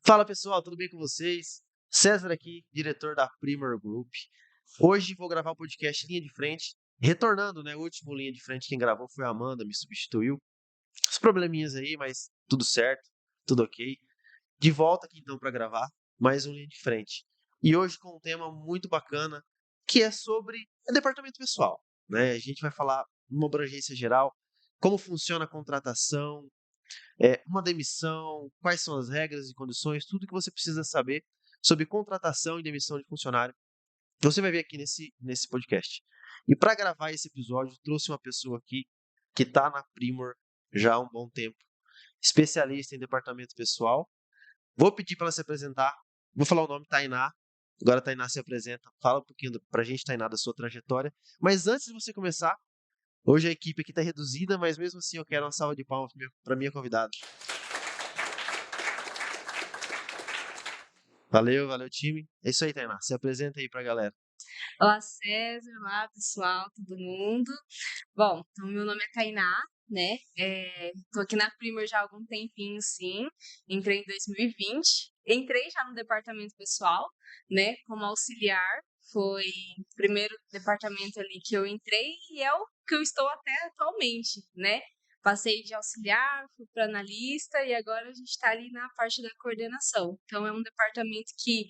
Fala pessoal, tudo bem com vocês? César aqui, diretor da Primor Group. Hoje vou gravar o podcast Linha de Frente, retornando, né? O último Linha de Frente quem gravou foi a Amanda, me substituiu. Os probleminhas aí, mas tudo certo, tudo ok. De volta aqui então para gravar mais um Linha de Frente. E hoje com um tema muito bacana, que é sobre departamento pessoal, né? A gente vai falar numa abrangência geral, como funciona a contratação, uma demissão, quais são as regras e condições, tudo que você precisa saber sobre contratação e demissão de funcionário. Você vai ver aqui nesse podcast. E para gravar esse episódio, trouxe uma pessoa aqui que está na Primor já há um bom tempo, especialista em departamento pessoal. Vou pedir para ela se apresentar. Vou falar o nome, Tainá. Agora a Tainá se apresenta. Fala um pouquinho para a gente, Tainá, da sua trajetória. Mas antes de você começar, hoje a equipe aqui está reduzida, mas mesmo assim eu quero uma salva de palmas para minha convidada. Valeu, valeu, time. É isso aí, Tainá. Se apresenta aí pra galera. Olá, César. Olá, pessoal, todo mundo. Bom, então meu nome é Tainá, né? Tô aqui na Primor já há algum tempinho, sim. Entrei em 2020. Entrei já no departamento pessoal, né? Como auxiliar. Foi o primeiro departamento ali que eu entrei e é o que eu estou até atualmente, né? Passei de auxiliar, fui para analista e agora a gente está ali na parte da coordenação. Então, é um departamento que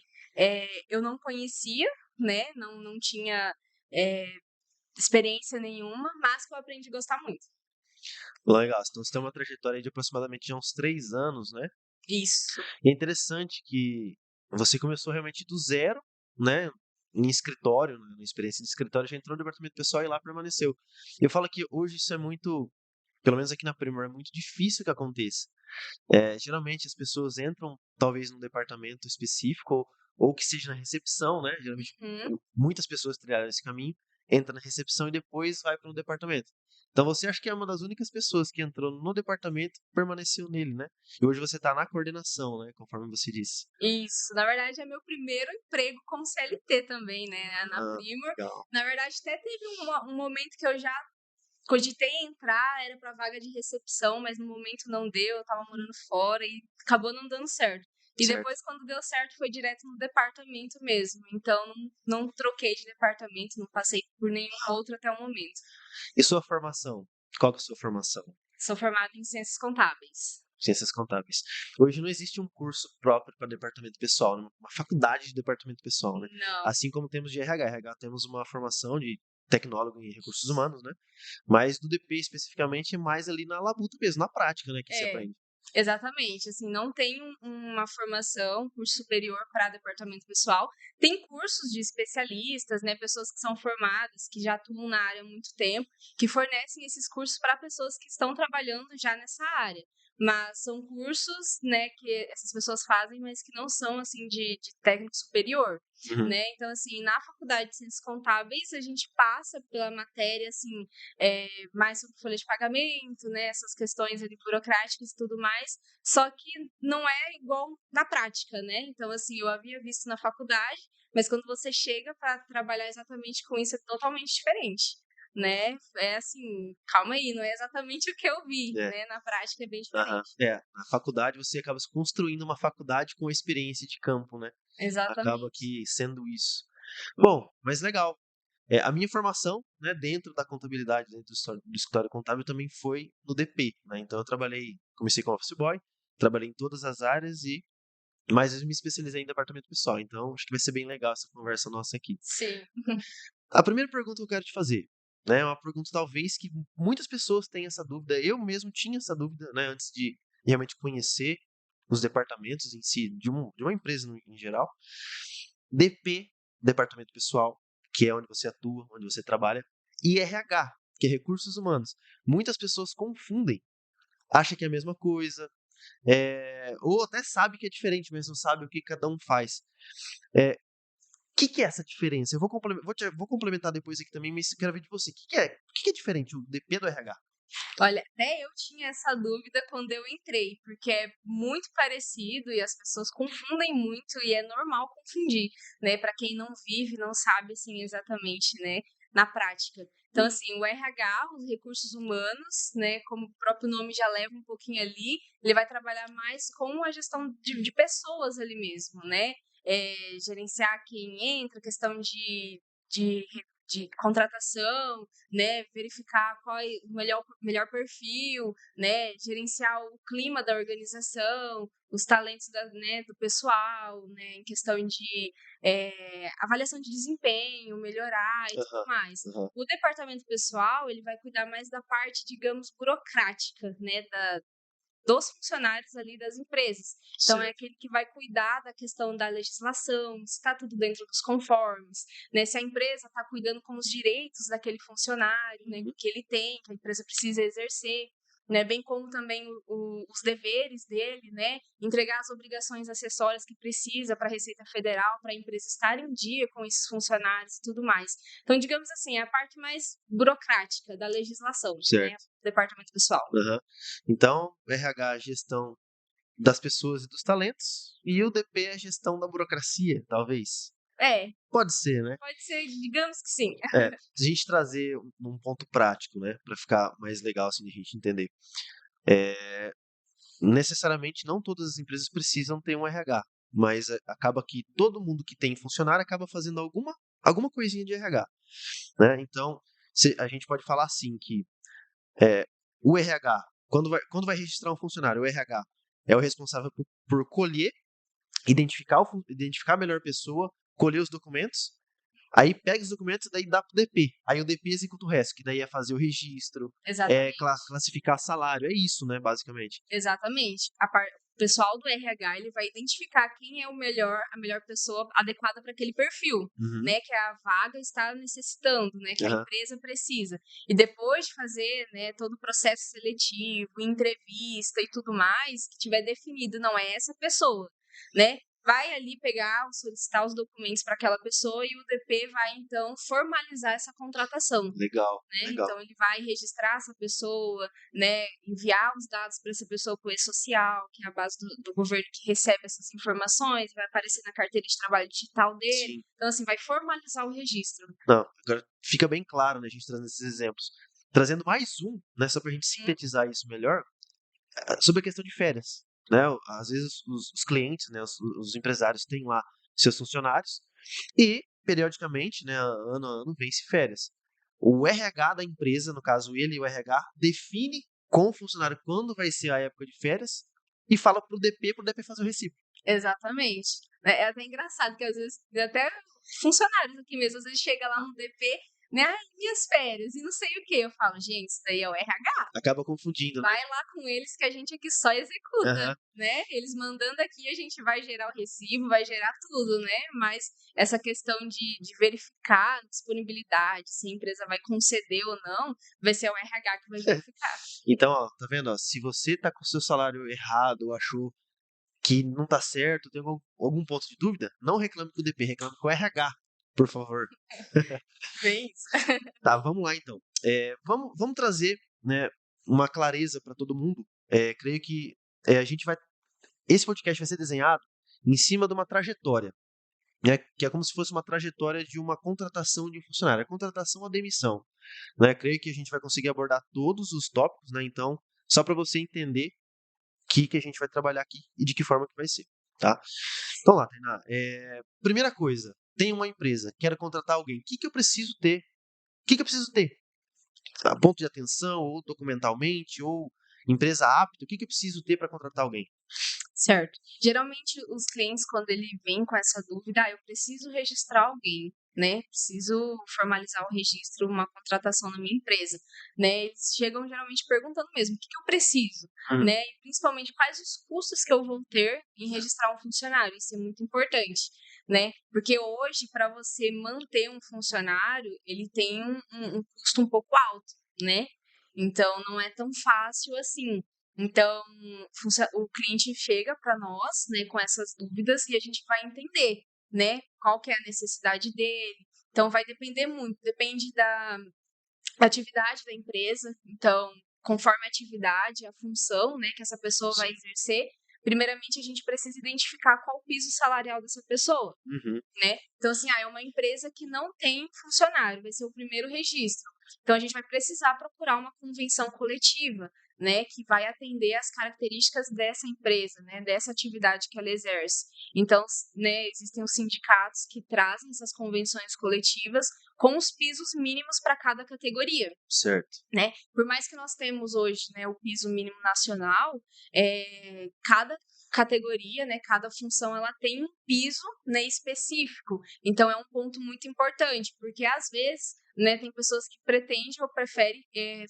eu não conhecia, né? Não tinha é, experiência nenhuma, mas que eu aprendi a gostar muito. Legal. Então você tem uma trajetória aí de aproximadamente já uns 3 anos, né? Isso. E é interessante que você começou realmente do zero, né? Em escritório, né? Na experiência de escritório, já entrou no departamento pessoal e lá permaneceu. Eu falo que hoje isso é muito, pelo menos aqui na Primor, é muito difícil que aconteça. Geralmente as pessoas entram, talvez, num departamento específico, ou que seja na recepção, né? Geralmente Uhum. muitas pessoas trilharam esse caminho, entra na recepção e depois vai para um departamento. Então você acha que é uma das únicas pessoas que entrou no departamento e permaneceu nele, né? E hoje você está na coordenação, né? Conforme você disse. Isso. Na verdade, é meu primeiro emprego como CLT também, né? Na Ah, Primor. legal. Na verdade, até teve um momento que eu já cogitei entrar, era para vaga de recepção, mas no momento não deu, eu tava morando fora e acabou não dando certo. E Certo. depois, quando deu certo, foi direto no departamento mesmo. Então, não troquei de departamento, não passei por nenhum outro até o momento. E sua formação? Qual que é a sua formação? Sou formada em ciências contábeis. Ciências contábeis. Hoje não existe um curso próprio para departamento pessoal, né? Uma faculdade de departamento pessoal, né? Não. Assim como temos de RH. RH temos uma formação de tecnólogo em recursos humanos, né? Mas do DP especificamente é mais ali na labuta mesmo, na prática, né, que se É, aprende. exatamente. Assim, não tem uma formação, curso superior para departamento pessoal. Tem cursos de especialistas, né? Pessoas que são formadas, que já atuam na área há muito tempo, que fornecem esses cursos para pessoas que estão trabalhando já nessa área. Mas são cursos, né, que essas pessoas fazem, mas que não são, assim, de técnico superior, Uhum. né? Então, assim, na faculdade de Ciências Contábeis, a gente passa pela matéria, assim, mais sobre folha de pagamento, né, essas questões ali burocráticas e tudo mais, só que não é igual na prática, né? Então, assim, eu havia visto na faculdade, mas quando você chega para trabalhar exatamente com isso, é totalmente diferente, né? É assim, calma aí, não é exatamente o que eu vi, É. né? Na prática é bem Aham. diferente. Na faculdade você acaba se construindo uma faculdade com experiência de campo, né? Acaba Exatamente. que sendo isso. Bom, mas legal. A minha formação, né, dentro da contabilidade, dentro do escritório contábil, também foi no DP, né? Então eu trabalhei, comecei como office boy, trabalhei em todas as áreas mas eu me especializei em departamento pessoal. Então acho que vai ser bem legal essa conversa nossa aqui. Sim. A primeira pergunta que eu quero te fazer, né, é uma pergunta talvez que muitas pessoas têm essa dúvida. Eu mesmo tinha essa dúvida, né, antes de realmente conhecer os departamentos em si de uma empresa em geral. DP, departamento pessoal, que é onde você atua, onde você trabalha, e RH, que é recursos humanos. Muitas pessoas confundem, acham que é a mesma coisa, ou até sabe que é diferente, mas não sabe o que cada um faz. O que é essa diferença? Eu vou complementar depois aqui também, mas quero ver de você. O que é diferente o DP do RH? Olha, até eu tinha essa dúvida quando eu entrei, porque é muito parecido e as pessoas confundem muito e é normal confundir, né? Para quem não vive, não sabe assim exatamente, né, na prática. Então, assim, o RH, os recursos humanos, né, como o próprio nome já leva um pouquinho ali, ele vai trabalhar mais com a gestão de pessoas ali mesmo, né? Gerenciar quem entra, questão de, de contratação, né? Verificar qual é o melhor perfil, né? Gerenciar o clima da organização, os talentos né, do pessoal, né? Em questão de avaliação de desempenho, melhorar e tudo Aham, mais. aham. O departamento pessoal, ele vai cuidar mais da parte, digamos, burocrática, né, dos funcionários ali das empresas. Então, é Certo. aquele que vai cuidar da questão da legislação, se está tudo dentro dos conformes, né? Se a empresa está cuidando com os direitos daquele funcionário, né, Uhum. que ele tem, que a empresa precisa exercer. Né, bem como também os deveres dele, né, entregar as obrigações acessórias que precisa para a Receita Federal, para a empresa estar em dia com esses funcionários e tudo mais. Então, digamos assim, é a parte mais burocrática da legislação, né, Certo. o departamento pessoal. Aham. Então, o RH, a gestão das pessoas e dos talentos, e o DP é a gestão da burocracia, talvez. É, Pode ser, né? pode ser, digamos que sim. Se a gente trazer um ponto prático, né, para ficar mais legal assim de a gente entender. Necessariamente não todas as empresas precisam ter um RH, mas acaba que todo mundo que tem funcionário acaba fazendo alguma coisinha de RH, né? Então, a gente pode falar assim que é, o RH, quando vai registrar um funcionário, o RH é o responsável por colher, identificar a melhor pessoa, colher os documentos, aí pega os documentos e daí dá pro DP. Aí o DP executa o resto, que daí é fazer o registro, Exatamente. classificar salário, é isso, né, basicamente. Exatamente. O pessoal do RH, ele vai identificar quem é a melhor pessoa adequada para aquele perfil, Uhum, né, que a vaga está necessitando, né, que a aham, empresa precisa. E depois de fazer, né, todo o processo seletivo, entrevista e tudo mais, que tiver definido, não é essa pessoa, né? Vai ali pegar, solicitar os documentos para aquela pessoa e o DP vai então formalizar essa contratação, legal, né? legal. Então ele vai registrar essa pessoa, né, enviar os dados para essa pessoa com o E-Social, que é a base do governo que recebe essas informações, vai aparecer na carteira de trabalho digital dele. Sim. Então, assim, vai formalizar o registro. Não, agora fica bem claro, né, a gente trazendo esses exemplos. Trazendo mais um, né, só para a gente Hum, sintetizar isso melhor, sobre a questão de férias, né? Às vezes os clientes, né, os empresários têm lá seus funcionários e, periodicamente, né, ano a ano, vence férias. O RH da empresa, no caso ele e o RH, define com o funcionário quando vai ser a época de férias e fala para o DP fazer o recibo. exatamente. É até engraçado que às vezes, até funcionários aqui mesmo, às vezes chega lá no DP, né, ai, minhas férias, e não sei o que. Eu falo, gente, isso daí é o RH. Acaba confundindo, né? Vai lá com eles que a gente aqui só executa, Aham. né? Eles mandando aqui, a gente vai gerar o recibo, vai gerar tudo, né? Mas essa questão de verificar a disponibilidade, se a empresa vai conceder ou não, vai ser o RH que vai verificar. Então, ó, tá vendo? Ó, se você tá com o seu salário errado ou achou que não tá certo, tem algum ponto de dúvida, não reclame com o DP, reclame com o RH, por favor. Bem isso. Tá, vamos lá então. Vamos trazer, né, uma clareza para todo mundo. Creio que a gente vai. Esse podcast vai ser desenhado em cima de uma trajetória, né, que é como se fosse uma trajetória de uma contratação de um funcionário, a contratação ou a demissão, né? Creio que a gente vai conseguir abordar todos os tópicos, né? Então, só para você entender que a gente vai trabalhar aqui e de que forma que vai ser, tá? Então lá, Tainá, primeira coisa, tem uma empresa, quero contratar alguém, o que que eu preciso ter? O que que eu preciso ter? A ponto de atenção, ou documentalmente, ou empresa apta, o que que eu preciso ter para contratar alguém? Certo. Geralmente, os clientes, quando ele vem com essa dúvida, eu preciso registrar alguém, né? Preciso formalizar o registro, uma contratação na minha empresa, né? Eles chegam geralmente perguntando mesmo, o que que eu preciso, Hum, né? E principalmente, quais os custos que eu vou ter em registrar um funcionário. Isso é muito importante, né? Porque hoje, para você manter um funcionário, ele tem um custo um pouco alto, né? Então, não é tão fácil assim. Então, o cliente chega para nós, né, com essas dúvidas e a gente vai entender, né, qual que é a necessidade dele. Então, vai depender muito, depende da atividade da empresa. Então, conforme a atividade, a função, né, que essa pessoa vai sim. exercer, primeiramente a gente precisa identificar qual o piso salarial dessa pessoa, Uhum. né? Então, assim, é uma empresa que não tem funcionário, vai ser o primeiro registro. Então, a gente vai precisar procurar uma convenção coletiva, né, que vai atender às características dessa empresa, né, dessa atividade que ela exerce. Então, né, existem os sindicatos que trazem essas convenções coletivas com os pisos mínimos para cada categoria. Certo. Né? Por mais que nós temos hoje, né, o piso mínimo nacional, cada categoria, né, cada função, ela tem um piso, né, específico. Então é um ponto muito importante, porque às vezes, né, tem pessoas que pretendem ou preferem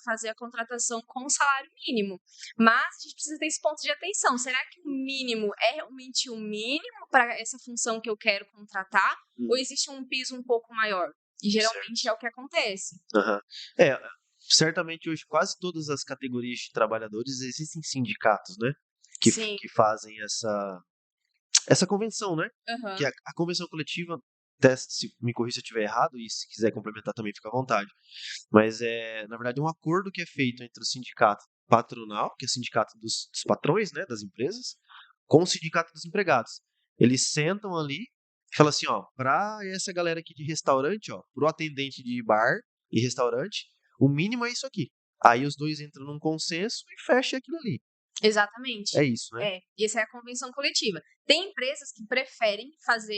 fazer a contratação com o salário mínimo. Mas a gente precisa ter esse ponto de atenção. Será que o mínimo é realmente o mínimo para essa função que eu quero contratar? Ou existe um piso um pouco maior? E geralmente Certo. é o que acontece. Aham. É, certamente hoje quase todas as categorias de trabalhadores existem sindicatos, né? Sim. Que fazem essa convenção, né? Que Aham. a convenção coletiva, até se me corrija se eu estiver errado, e se quiser complementar também fica à vontade. Mas na verdade, um acordo que é feito entre o sindicato patronal, que é o sindicato dos patrões, né, das empresas, com o sindicato dos empregados. Eles sentam ali e falam assim, ó, para essa galera aqui de restaurante, ó, pro atendente de bar e restaurante, o mínimo é isso aqui. Aí os dois entram num consenso e fecha aquilo ali. Exatamente. É isso, né? Essa é a convenção coletiva. Tem empresas que preferem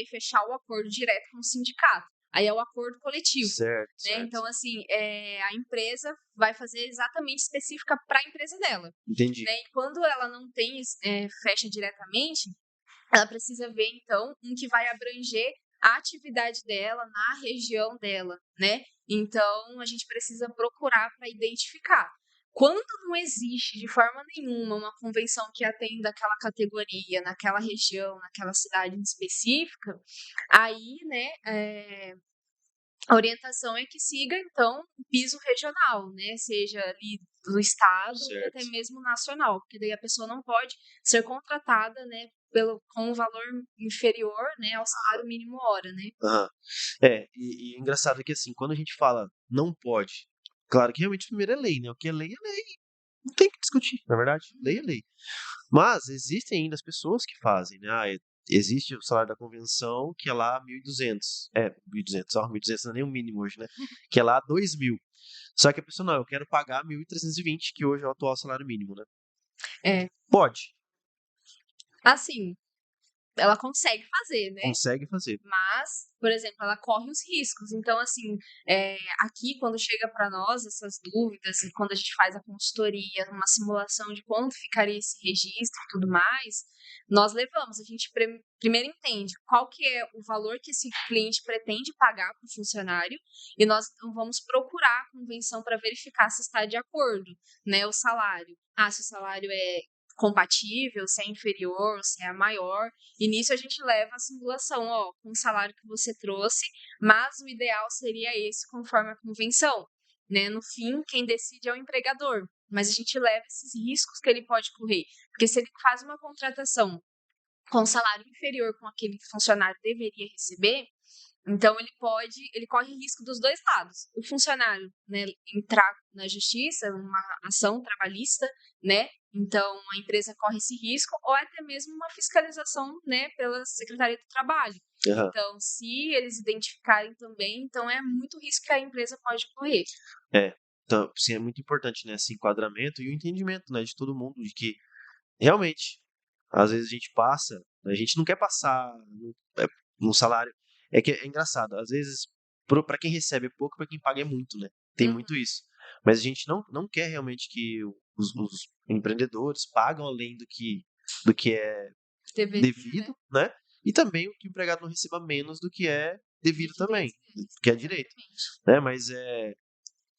fechar o acordo direto com o sindicato. Aí é o acordo coletivo. Certo, Né? certo. Então, assim, a empresa vai fazer exatamente específica para a empresa dela. Entendi. Né? E quando ela não tem, fecha diretamente, ela precisa ver, então, um que vai abranger a atividade dela na região dela, né? Então, a gente precisa procurar para identificar. Quando não existe de forma nenhuma uma convenção que atenda aquela categoria, naquela região, naquela cidade em específica, aí, né, a orientação é que siga, então, o piso regional, né? Seja ali do estado ou até Certo. mesmo nacional, porque daí a pessoa não pode ser contratada, né, com um valor inferior, né, ao salário mínimo hora, né? Aham. E é engraçado que assim, quando a gente fala não pode, claro que realmente primeiro é lei, né? O que é lei é lei. Não tem que discutir, na verdade. Lei é lei. Mas existem ainda as pessoas que fazem, né? Existe o salário da convenção que é lá 1.200. 1.200, ó, 1.200 não é nem o mínimo hoje, né? Que é lá 2.000. Só que a pessoa, não, eu quero pagar 1.320, que hoje é o atual salário mínimo, né? É, Pode, assim, ela consegue fazer, né? consegue fazer. Mas, por exemplo, ela corre os riscos. Então, assim, aqui, quando chega para nós essas dúvidas, e quando a gente faz a consultoria, uma simulação de quanto ficaria esse registro e tudo mais, nós levamos. A gente primeiro entende qual que é o valor que esse cliente pretende pagar para o funcionário, e nós então vamos procurar a convenção para verificar se está de acordo, né, o salário. Ah, se o salário é compatível, se é inferior, se é maior. E nisso a gente leva a simulação, ó, com o salário que você trouxe, mas o ideal seria esse conforme a convenção. Né? No fim, quem decide é o empregador, mas a gente leva esses riscos que ele pode correr. Porque se ele faz uma contratação com salário inferior com aquele que o funcionário deveria receber, então ele corre risco dos dois lados. O funcionário, né, entrar na justiça, uma ação trabalhista, né? Então a empresa corre esse risco, ou até mesmo uma fiscalização, né, pela Secretaria do Trabalho. Aham. Então, se eles identificarem também, então é muito risco que a empresa pode correr. Então, sim, é muito importante, né, esse enquadramento e o entendimento, né, de todo mundo de que realmente, às vezes a gente passa, a gente não quer passar no salário. É que é engraçado, às vezes, para quem recebe é pouco, para quem paga é muito, né? Tem Uhum. muito isso. Mas a gente não quer realmente que os empreendedores pagam além do que é Deveria, né? devido, né? E também que o empregado não receba menos do que é De devido também, direitos deles. que é direito, Exatamente. né? Mas é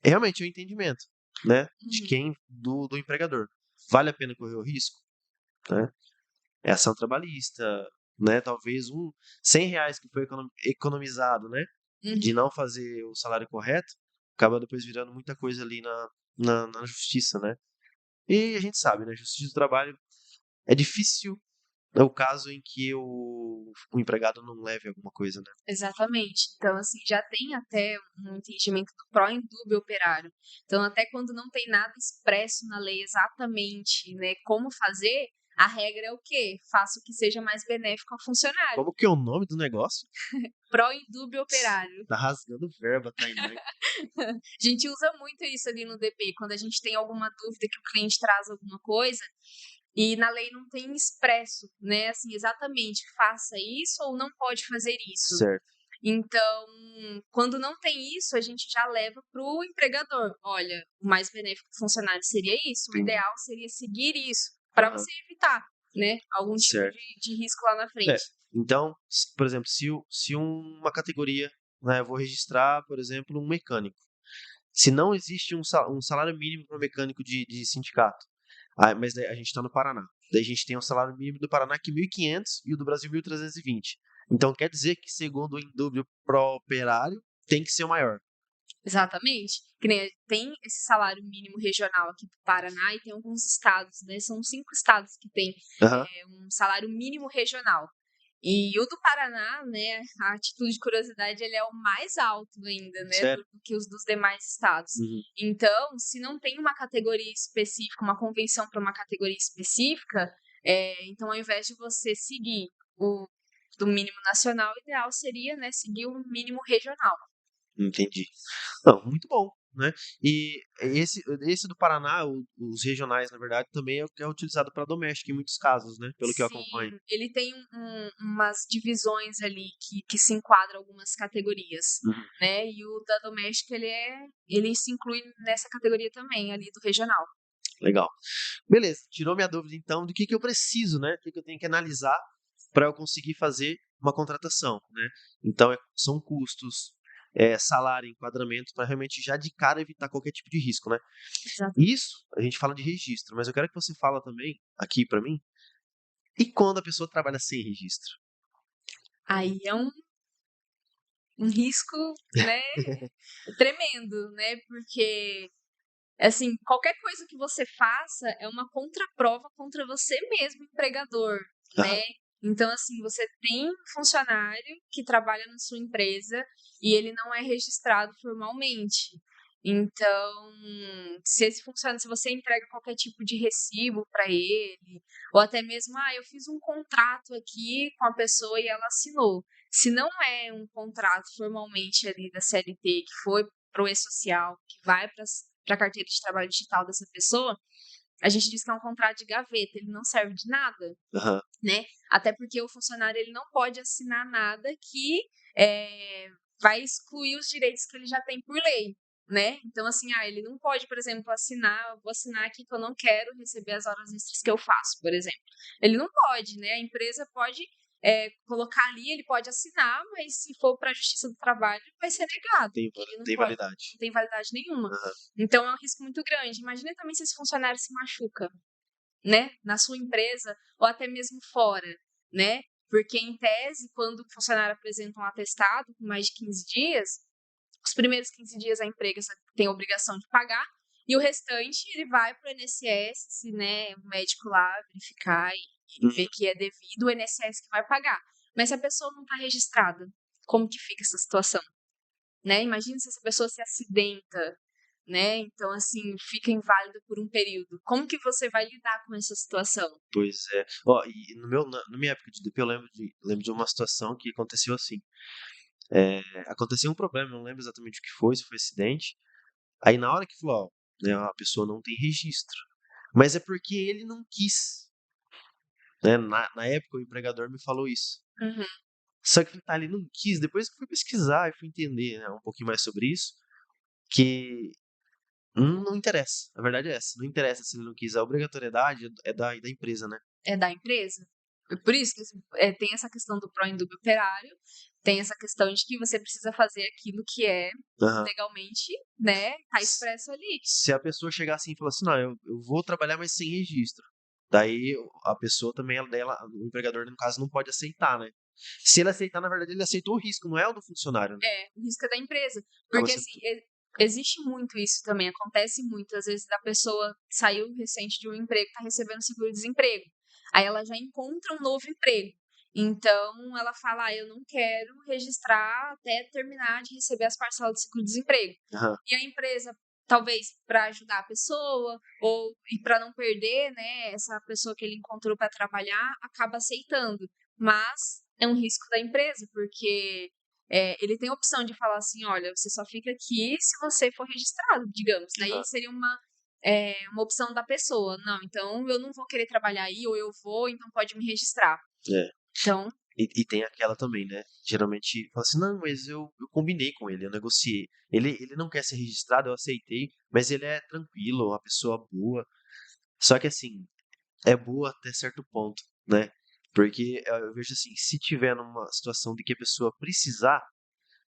realmente o entendimento, né? De Uhum. quem, do empregador. Vale a pena correr o risco, né? É ação trabalhista, né? Talvez R$ 100 que foi economizado, né? De Uhum. não fazer o salário correto, acaba depois virando muita coisa ali na justiça, né? E a gente sabe, né? Justiça do trabalho é difícil, é o caso em que o empregado não leve alguma coisa, né? Exatamente. Então, assim, já tem até um entendimento do pró e do operário. Então, até quando não tem nada expresso na lei exatamente, né, como fazer, A regra é o quê? Faça o que seja mais benéfico ao funcionário. Como que é o nome do negócio? Pro indúbio operário. Tá rasgando verba, Tainá. A gente usa muito isso ali no DP, quando a gente tem alguma dúvida que o cliente traz alguma coisa e na lei não tem expresso, né? Assim, exatamente, faça isso ou não pode fazer isso. Certo. Então, quando não tem isso, a gente já leva para o empregador. Olha, o mais benéfico para o funcionário seria isso, o Entendi. ideal seria seguir isso, para Aham. você evitar, né, algum tipo Certo. de risco lá na frente. Então, por exemplo, se uma categoria, né, eu vou registrar, por exemplo, um mecânico. Se não existe um salário mínimo para um mecânico de sindicato, mas daí a gente está no Paraná. Daí a gente tem o salário mínimo do Paraná que é 1.500 e o do Brasil 1.320. Então quer dizer que, segundo o indúbio pro operário, tem que ser o maior. Exatamente. Que nem tem esse salário mínimo regional aqui do Paraná e tem alguns estados, né? São 5 estados que tem Aham, um salário mínimo regional. E o do Paraná, né, a título de curiosidade, ele é o mais alto ainda, né, sério? do que os dos demais estados. Uhum. Então, se não tem uma categoria específica, uma convenção para uma categoria específica, então ao invés de você seguir o do mínimo nacional, o ideal seria, né, seguir o mínimo regional. Entendi. Não, muito bom, né? E esse do Paraná, os regionais, na verdade, também é o que é utilizado para doméstico em muitos casos, né? Pelo que eu acompanho. Sim, ele tem umas divisões ali que se enquadram algumas categorias, Uhum. né? E o da doméstica, ele se inclui nessa categoria também, ali do regional. Legal. Beleza, tirou minha dúvida então do que eu preciso, né? O que eu tenho que analisar para eu conseguir fazer uma contratação, né? Então, são custos, salário, enquadramento, para realmente já de cara evitar qualquer tipo de risco, né? Exato. Isso a gente fala de registro, mas eu quero que você fala também aqui para mim, e quando a pessoa trabalha sem registro? Aí é um risco, né, tremendo, né? Porque, assim, qualquer coisa que você faça é uma contraprova contra você mesmo, empregador, Aham, né? Então, assim, você tem um funcionário que trabalha na sua empresa e ele não é registrado formalmente. Então, se você entrega qualquer tipo de recibo para ele, ou até mesmo, eu fiz um contrato aqui com a pessoa e ela assinou. Se não é um contrato formalmente ali da CLT que foi para o e-social, que vai para a carteira de trabalho digital dessa pessoa, a gente diz que é um contrato de gaveta, ele não serve de nada, aham, né? Até porque o funcionário ele não pode assinar nada que vai excluir os direitos que ele já tem por lei, né? Então, assim, ele não pode, por exemplo, vou assinar aqui que eu não quero receber as horas extras que eu faço, por exemplo. Ele não pode, né? A empresa pode colocar ali, ele pode assinar, mas se for para a Justiça do Trabalho, vai ser negado. Ele não tem pode, validade. não tem validade nenhuma. Aham, Então, é um risco muito grande. Imagina também se esse funcionário se machuca, né, na sua empresa ou até mesmo fora, né? Porque, em tese, quando o funcionário apresenta um atestado com mais de 15 dias, os primeiros 15 dias a empresa tem a obrigação de pagar e o restante ele vai para o INSS, se né, o médico lá verificar e ver uhum. que é devido, o INSS que vai pagar. Mas se a pessoa não está registrada, como que fica essa situação? Né? Imagina se essa pessoa se acidenta, né? Então, assim, fica inválida por um período. Como que você vai lidar com essa situação? Pois é. Ó, e na minha época de DP, eu lembro de uma situação que aconteceu assim. Aconteceu um problema, não lembro exatamente o que foi, se foi acidente. Aí na hora que falou, ó, né, a pessoa não tem registro. Mas é porque ele não quis, né? Na época o empregador me falou isso. Uhum. Só que ele não quis. Depois que eu fui pesquisar e fui entender, né, um pouquinho mais sobre isso, que não interessa. A verdade é essa. Não interessa se ele não quis. A obrigatoriedade é da empresa, né? É da empresa. É por isso que assim, tem essa questão do pró-indúbio operário, tem essa questão de que você precisa fazer aquilo que é Aham. legalmente, né, tá S- expresso ali. Se a pessoa chegar assim e falar assim, não, eu vou trabalhar, mas sem registro. Daí a pessoa também, o empregador, no caso, não pode aceitar, né? Se ele aceitar, na verdade, ele aceitou o risco, não é o do funcionário, né? O risco é da empresa. Acaba Porque, sendo. assim, existe muito isso também, acontece muito. Às vezes a pessoa saiu recente de um emprego, tá recebendo seguro-desemprego. Aí ela já encontra um novo emprego. Então, ela fala, eu não quero registrar até terminar de receber as parcelas do seguro-desemprego. Aham. E a empresa talvez para ajudar a pessoa ou e para não perder, né, essa pessoa que ele encontrou para trabalhar, acaba aceitando. Mas é um risco da empresa, porque ele tem a opção de falar assim, olha, você só fica aqui se você for registrado, digamos. Daí Exato. seria uma opção da pessoa. Não, então eu não vou querer trabalhar aí, ou eu vou, então pode me registrar. É. Então, E tem aquela também, né? Geralmente fala assim, não, mas eu combinei com ele, eu negociei. Ele não quer ser registrado, eu aceitei, mas ele é tranquilo, uma pessoa boa. Só que assim, é boa até certo ponto, né? Porque eu vejo assim, se tiver numa situação de que a pessoa precisar,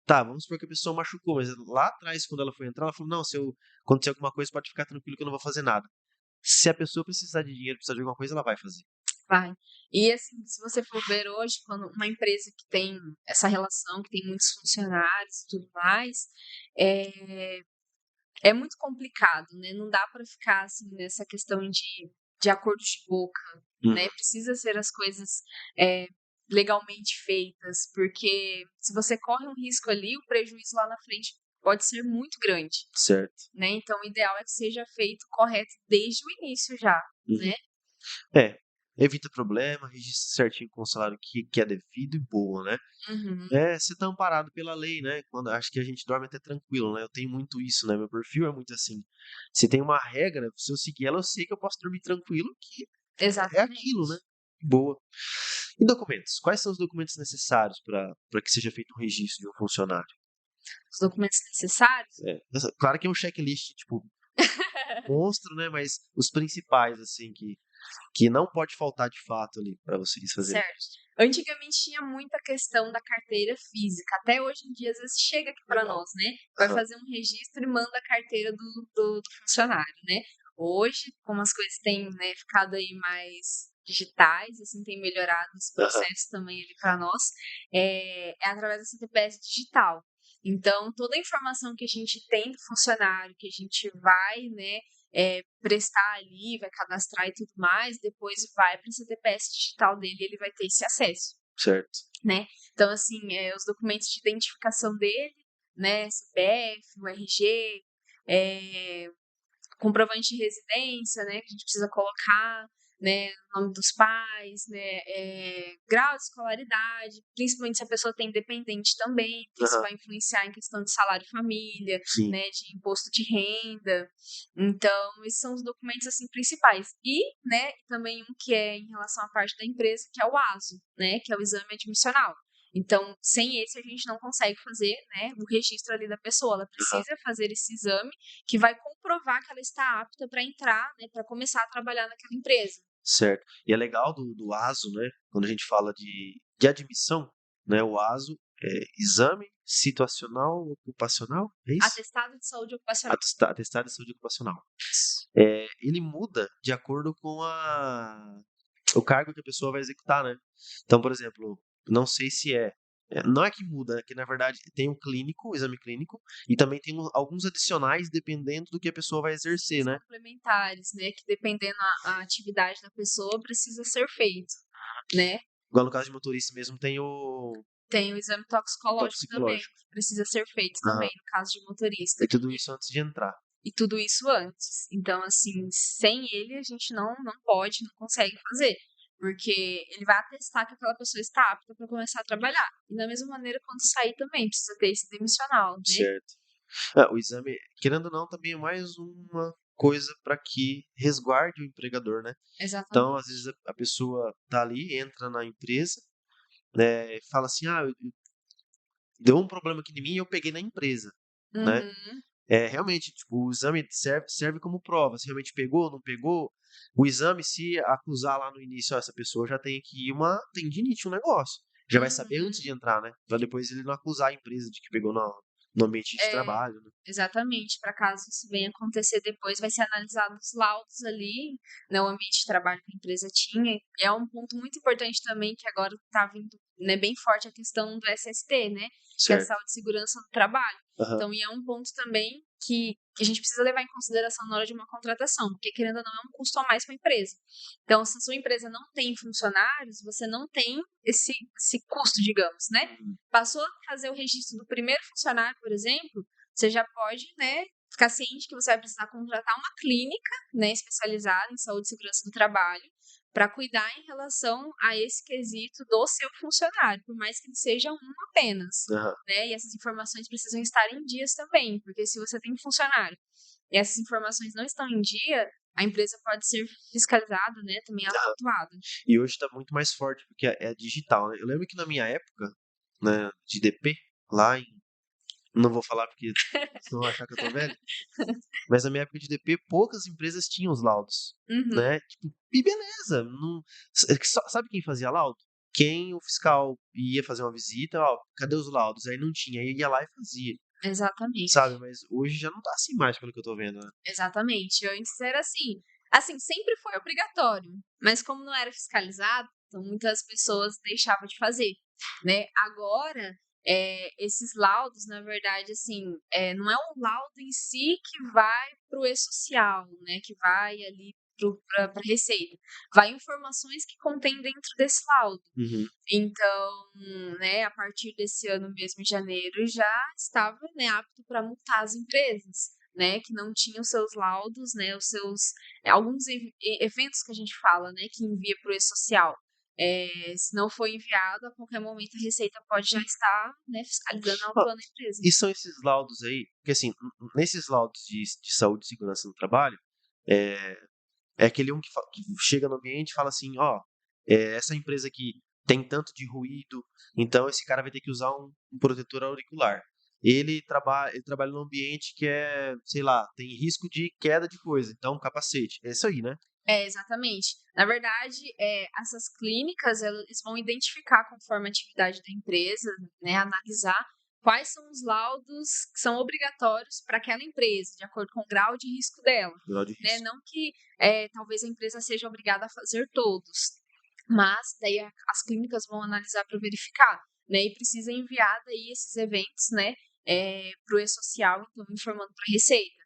tá, vamos supor que a pessoa machucou, mas lá atrás, quando ela foi entrar, ela falou, não, se eu acontecer alguma coisa, pode ficar tranquilo que eu não vou fazer nada. Se a pessoa precisar de dinheiro, precisar de alguma coisa, ela vai fazer. vai. E assim, se você for ver hoje, quando uma empresa que tem essa relação, que tem muitos funcionários e tudo mais, é, é muito complicado, né? Não dá para ficar assim nessa questão de acordo de boca, Uhum, né? Precisa ser as coisas é, legalmente feitas, porque se você corre um risco ali, o prejuízo lá na frente pode ser muito grande, certo. né? Então, o ideal é que seja feito correto desde o início já, Uhum. né? É, evita problema, registra certinho com o salário que é devido e boa, né? Uhum, É, você tá amparado pela lei, né? Quando acho que a gente dorme até tranquilo, né? Eu tenho muito isso, né? Meu perfil é muito assim. Se tem uma regra, se eu seguir ela, eu sei que eu posso dormir tranquilo, que é aquilo, né? exatamente. Boa. E documentos? Quais são os documentos necessários para que seja feito um registro de um funcionário? Os documentos necessários, Claro que é um checklist, tipo, monstro, né? Mas os principais, assim, que não pode faltar de fato ali para vocês fazerem. certo. Antigamente tinha muita questão da carteira física. Até hoje em dia, às vezes chega aqui para nós, né? Vai Aham, fazer um registro e manda a carteira do funcionário, né? Hoje, como as coisas têm, né, ficado aí mais digitais, assim, tem melhorado esse aham, processo também ali para nós, é através da CTPS digital. Então, toda a informação que a gente tem do funcionário, que a gente vai, né, prestar ali, vai cadastrar e tudo mais, depois vai para o CTPS digital dele e ele vai ter esse acesso, certo. né? Então, assim, os documentos de identificação dele, né, CPF, o RG, é, comprovante de residência, né, que a gente precisa colocar, né, o nome dos pais, né, grau de escolaridade, principalmente se a pessoa tem dependente também, porque isso Aham, vai influenciar em questão de salário e família, sim. né, de imposto de renda. Então, esses são os documentos assim principais. E, né, também um que é em relação à parte da empresa, que é o ASO, né, que é o exame admissional. Então, sem esse a gente não consegue fazer, né, o registro ali da pessoa. Ela Aham, precisa fazer esse exame que vai comprovar que ela está apta para entrar, né, para começar a trabalhar naquela empresa. certo. E é legal do ASO, né? Quando a gente fala de admissão, né? O ASO é Exame Situacional Ocupacional, é isso? Atestado de saúde ocupacional. Atestado de Saúde Ocupacional. Isso. Ele muda de acordo com o cargo que a pessoa vai executar, né? Então, por exemplo, não sei se não é que muda, é que na verdade tem um clínico, o exame clínico, e também tem alguns adicionais dependendo do que a pessoa vai exercer, Os né? complementares, né, que dependendo a atividade da pessoa precisa ser feito, né? Igual no caso de motorista mesmo tem o Tem o exame toxicológico também, toxicológico. que precisa ser feito Aham. também no caso de motorista. E tudo isso antes de entrar. E tudo isso antes. Então, assim, sem ele a gente não pode, não consegue fazer. Porque ele vai atestar que aquela pessoa está apta para começar a trabalhar. E da mesma maneira, quando sair também, precisa ter esse demissional, né? Certo. O exame, querendo ou não, também é mais uma coisa para que resguarde o empregador, né? Então, às Exatamente. vezes a pessoa tá ali, entra na empresa, né, fala assim, deu um problema aqui em mim e eu peguei na empresa, né? Uhum. Realmente, tipo, o exame serve como prova. Se realmente pegou ou não pegou, o exame, se acusar lá no início, ó, essa pessoa já tem aqui uma tendinite, um negócio. Já vai saber antes Uhum. de entrar, né? Pra depois ele não acusar a empresa de que pegou no ambiente de É, trabalho, né? exatamente. Para caso isso venha acontecer depois, vai ser analisado os laudos ali, né, o ambiente de trabalho que a empresa tinha. E é um ponto muito importante também que agora está vindo, né, bem forte a questão do SST, né, que é a Certo. saúde e segurança do trabalho. Aham. Então, e é um ponto também que a gente precisa levar em consideração na hora de uma contratação, porque querendo ou não é um custo a mais para a empresa. Então, se a sua empresa não tem funcionários, você não tem esse custo, digamos, né? Uhum. Passou a fazer o registro do primeiro funcionário, por exemplo, você já pode, né, ficar ciente que você vai precisar contratar uma clínica, né, especializada em saúde e segurança do trabalho, para cuidar em relação a esse quesito do seu funcionário, por mais que ele seja um apenas, Aham. né? E essas informações precisam estar em dias também, porque se você tem um funcionário e essas informações não estão em dia, a empresa pode ser fiscalizada, né? Também autuada. E hoje tá muito mais forte, porque é digital, né? Eu lembro que na minha época, né, de DP, lá em. Não vou falar porque senão vão achar que eu tô velho. Mas na minha época de DP, poucas empresas tinham os laudos, Uhum, né? Tipo, e beleza. Não, sabe quem fazia laudo? Quem o fiscal ia fazer uma visita, ó, cadê os laudos? Aí não tinha, aí ia lá e fazia, sabe? exatamente. Mas hoje já não tá assim mais, pelo que eu tô vendo, né? Exatamente. Antes era assim. Assim, sempre foi obrigatório, mas como não era fiscalizado, então muitas pessoas deixavam de fazer, né? Agora, esses laudos, na verdade, assim, não é um laudo em si que vai para o e-social, né? Que vai ali para a Receita. Vai informações que contém dentro desse laudo. Uhum. Então, né, a partir desse ano mesmo, em janeiro, já estava, né, apto para multar as empresas, né, que não tinham seus laudos, né, os seus alguns eventos que a gente fala, né, que envia para o e-social. Se não for enviado, a qualquer momento a Receita pode já estar, né, fiscalizando, Ó, autuando a empresa. e são esses laudos aí, porque assim, nesses laudos de saúde e segurança no trabalho, é, é aquele um que chega no ambiente e fala assim, ó, essa empresa aqui tem tanto de ruído, então esse cara vai ter que usar um protetor auricular. Ele trabalha num ambiente que é, sei lá, tem risco de queda de coisa, então capacete. É isso aí, né? Exatamente. Na verdade, essas clínicas, eles vão identificar conforme a atividade da empresa, né, analisar quais são os laudos que são obrigatórios para aquela empresa, de acordo com o grau de risco dela, Grau de né? risco. Não que talvez a empresa seja obrigada a fazer todos, mas daí as clínicas vão analisar para verificar, né? E precisa enviar daí esses eventos, né, para o e-social, então informando para a Receita.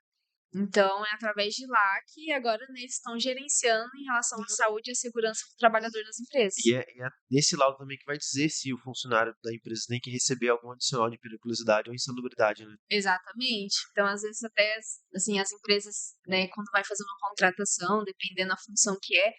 Então, é através de lá que agora, né, eles estão gerenciando em relação à saúde e à segurança do trabalhador das empresas. E é nesse laudo também que vai dizer se o funcionário da empresa tem que receber algum adicional de periculosidade ou insalubridade, né? Exatamente. Então, às vezes, até assim, as empresas, né, quando vai fazer uma contratação, dependendo da função que é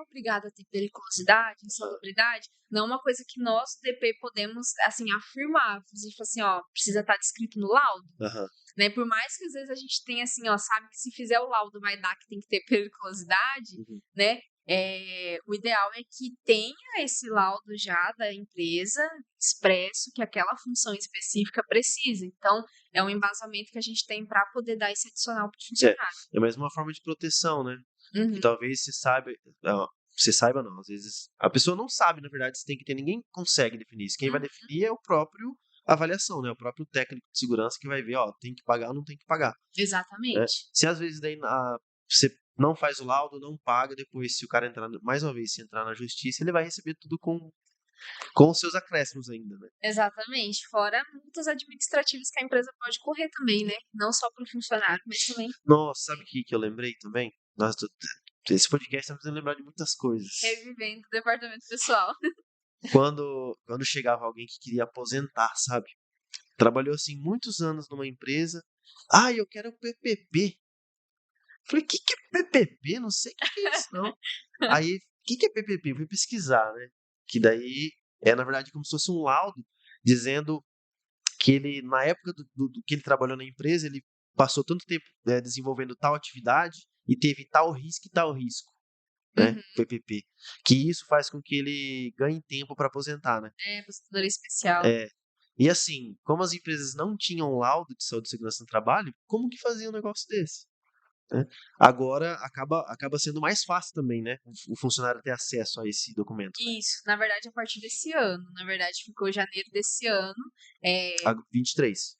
obrigado a ter periculosidade, insalubridade. Não é uma coisa que nós, DP, podemos, assim, afirmar. Dizer assim, ó, precisa estar descrito no laudo. Aham. Né? Por mais que às vezes a gente tenha assim, ó, sabe que se fizer o laudo vai dar que tem que ter periculosidade, Uhum. né? O ideal é que tenha esse laudo já da empresa expresso que aquela função específica precisa. Então, é um embasamento que a gente tem para poder dar esse adicional para o É, funcionário. é mais uma forma de proteção, né? Que Uhum, talvez você saiba não, às vezes a pessoa não sabe, na verdade, se tem que ter, ninguém consegue definir isso. Quem vai uhum, definir é o próprio avaliação, né? O próprio técnico de segurança que vai ver, ó, tem que pagar ou não tem que pagar, né? exatamente. Se às vezes daí você não faz o laudo, não paga, depois se o cara entrar, mais uma vez, se entrar na justiça, ele vai receber tudo com os seus acréscimos ainda, né? Exatamente. Fora multas administrativas que a empresa pode correr também, né? Não só para o funcionário, mas também Nossa, sabe o que que eu lembrei também? Nossa, esse podcast tá me fazendo lembrar de muitas coisas. revivendo o departamento pessoal. Quando chegava alguém que queria aposentar, sabe? Trabalhou assim muitos anos numa empresa. Ah, eu quero PPP. Falei, o que que é PPP? Não sei o que que é isso, não. Aí, o que que é PPP? Eu fui pesquisar, né? Que daí na verdade, como se fosse um laudo dizendo que ele, na época do que ele trabalhou na empresa, ele passou tanto tempo desenvolvendo tal atividade e teve tal risco e tal risco, né? Uhum. PPP. Que isso faz com que ele ganhe tempo para aposentar, né? Aposentadoria especial. É, e assim, como as empresas não tinham laudo de saúde e segurança no trabalho, como que fazia um negócio desse? Né? Agora acaba sendo mais fácil também, né? O funcionário ter acesso a esse documento, né? Isso, na verdade, a partir desse ano. Na verdade, ficou janeiro desse ano, é, 23,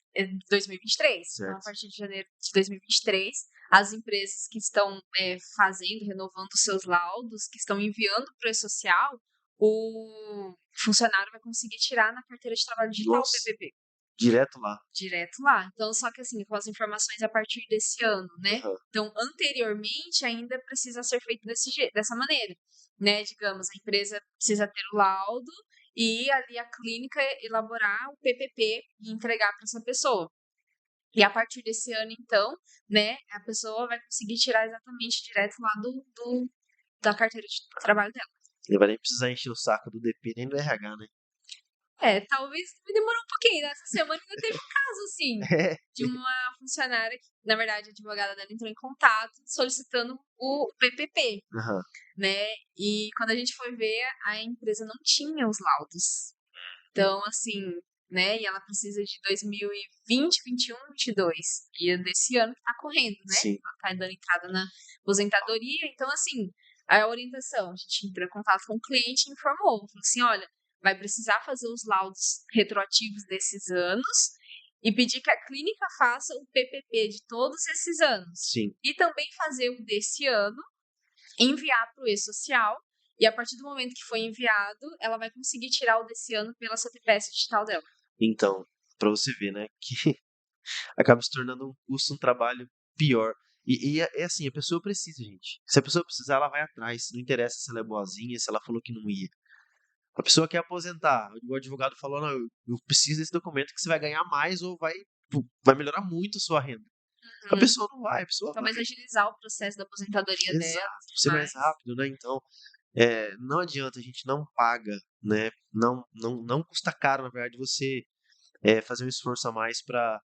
2023. Então, a certo? partir de janeiro de 2023, as empresas que estão fazendo, renovando os seus laudos, que estão enviando para o e-social, o funcionário vai conseguir tirar na carteira de trabalho digital o Nossa, PPP. direto lá. Direto lá. Então, só que assim, com as informações a partir desse ano, né? Aham. Então, anteriormente, ainda precisa ser feito dessa maneira, né? Digamos, a empresa precisa ter o laudo e ali a clínica elaborar o PPP e entregar para essa pessoa. E a partir desse ano, então, né, a pessoa vai conseguir tirar exatamente direto lá da carteira de trabalho dela. Ele vai nem precisar encher o saco do DP nem do RH, né? Talvez me demorou um pouquinho. Essa semana ainda teve um caso, assim, É. de uma funcionária que, na verdade, a advogada dela entrou em contato solicitando o PPP, Aham. né? E quando a gente foi ver, a empresa não tinha os laudos. Então, assim, né? E ela precisa de 2020, 21, 22. E é desse ano que tá correndo, né? Sim. Ela tá dando entrada na aposentadoria. Então, assim, a orientação, a gente entrou em contato com o cliente e informou. Falou assim, olha, vai precisar fazer os laudos retroativos desses anos e pedir que a clínica faça o PPP de todos esses anos. Sim. E também fazer o desse ano, enviar para o e-social. E a partir do momento que foi enviado, ela vai conseguir tirar o desse ano pela CTPS digital dela. Então, pra você ver, né, que acaba se tornando um custo, um trabalho pior. E é assim, a pessoa precisa, gente. Se a pessoa precisar, ela vai atrás. Não interessa se ela é boazinha, se ela falou que não ia. A pessoa quer aposentar. O advogado falou, não, eu preciso desse documento que você vai ganhar mais ou vai melhorar muito a sua renda. A pessoa não vai, a pessoa vai. Talvez agilizar o processo da aposentadoria dela. Exato, ser mais rápido, né? Então, não adianta, a gente não paga, né? Não custa caro, na verdade, você fazer um esforço a mais para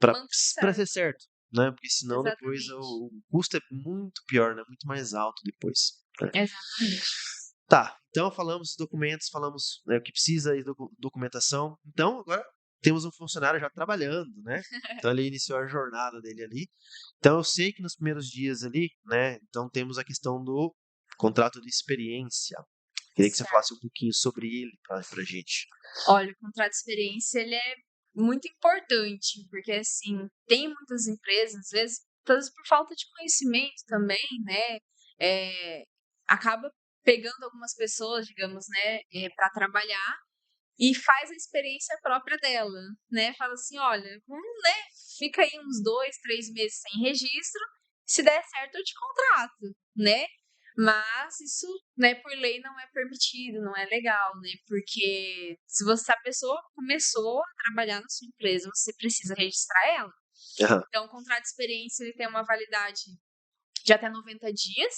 Manter ser certo, né? Porque senão depois Exatamente. o custo é muito pior, né? Muito mais alto depois. Né? Exatamente. Tá, então falamos dos documentos, falamos, né, o que precisa aí, documentação. Então, agora temos um funcionário já trabalhando, né? Então ele iniciou a jornada dele ali. Então eu sei que nos primeiros dias ali, né? Então temos a questão do contrato de experiência. Queria que você Certo. falasse um pouquinho sobre ele pra gente. Olha, o contrato de experiência, ele é muito importante, porque, assim, tem muitas empresas, às vezes por falta de conhecimento também, né, acaba pegando algumas pessoas, digamos, né, para trabalhar e faz a experiência própria dela, né? Fala assim, olha, né, fica aí uns 2, 3 meses sem registro, se der certo eu te contrato, né? Mas isso, né, por lei não é permitido, não é legal, né? Porque se a pessoa começou a trabalhar na sua empresa, você precisa registrar ela. Aham. Então, o contrato de experiência ele tem uma validade de até 90 dias,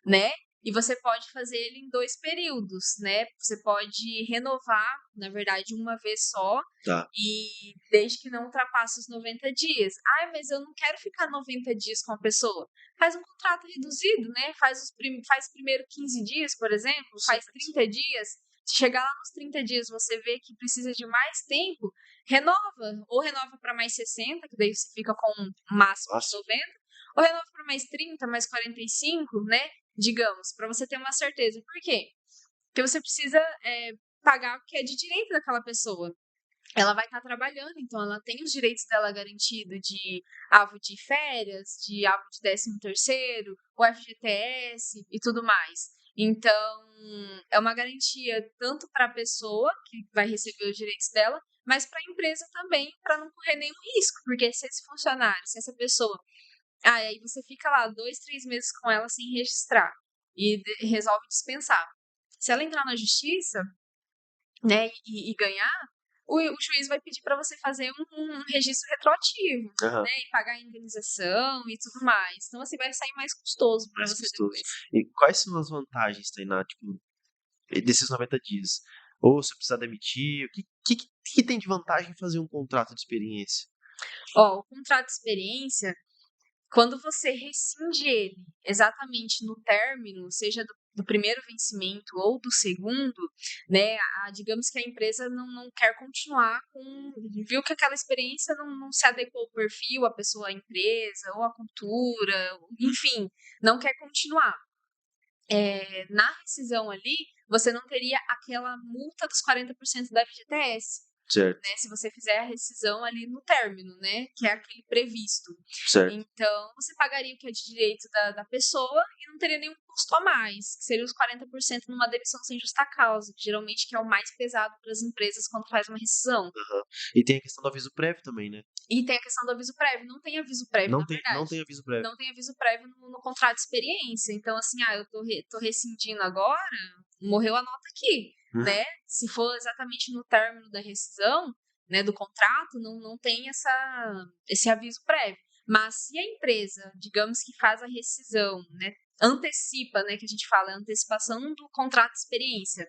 né? E você pode fazer ele em 2 períodos, né? Você pode renovar, na verdade, uma vez só, Tá. e desde que não ultrapasse os 90 dias. Ah, mas eu não quero ficar 90 dias com a pessoa. Faz um contrato reduzido, né? Faz primeiro 15 dias, por exemplo, faz 30 dias. Se chegar lá nos 30 dias você vê que precisa de mais tempo, renova. Ou renova para mais 60, que daí você fica com um máximo de 90, ou renova para mais 30, mais 45, né? Digamos, para você ter uma certeza. Por quê? Porque você precisa pagar o que é de direito daquela pessoa. Ela vai estar trabalhando, então ela tem os direitos dela garantido de avo de férias, de avo de 13º, o FGTS e tudo mais. Então, é uma garantia tanto para a pessoa que vai receber os direitos dela, mas para a empresa também, para não correr nenhum risco, porque se esse funcionário, se essa pessoa aí você fica lá 2, 3 meses com ela sem registrar e resolve dispensar. Se ela entrar na justiça, né, e ganhar, o juiz vai pedir para você fazer um registro retroativo, Aham. né, e pagar a indenização e tudo mais. Então, assim, vai sair mais custoso para Mais você custoso. depois. E quais são as vantagens, Tainá, tipo, desses 90 dias? Ou se precisar demitir, o que tem de vantagem em fazer um contrato de experiência? Ó, o contrato de experiência, quando você rescinde ele exatamente no término, seja do primeiro vencimento ou do segundo, né, digamos que a empresa não quer continuar viu que aquela experiência não se adequou ao perfil, a pessoa, a empresa, ou a cultura, enfim, não quer continuar. Na rescisão ali, você não teria aquela multa dos 40% da FGTS, Certo, né, se você fizer a rescisão ali no término, né, que é aquele previsto. certo. Então, você pagaria o que é de direito da pessoa e não teria nenhum custo a mais, que seria os 40% numa demissão sem justa causa, que geralmente que é o mais pesado para as empresas quando faz uma rescisão. Aham. E tem a questão do aviso prévio também, né? E tem a questão do aviso prévio. Não tem aviso prévio, na Não verdade. tem aviso prévio. Não tem aviso prévio no contrato de experiência. Então, assim, eu tô rescindindo agora, morreu a nota aqui, Uhum. né? Se for exatamente no término da rescisão, né, do contrato, não tem esse aviso prévio. Mas se a empresa, digamos que faz a rescisão, né, antecipa, né, que a gente fala, a antecipação do contrato de experiência,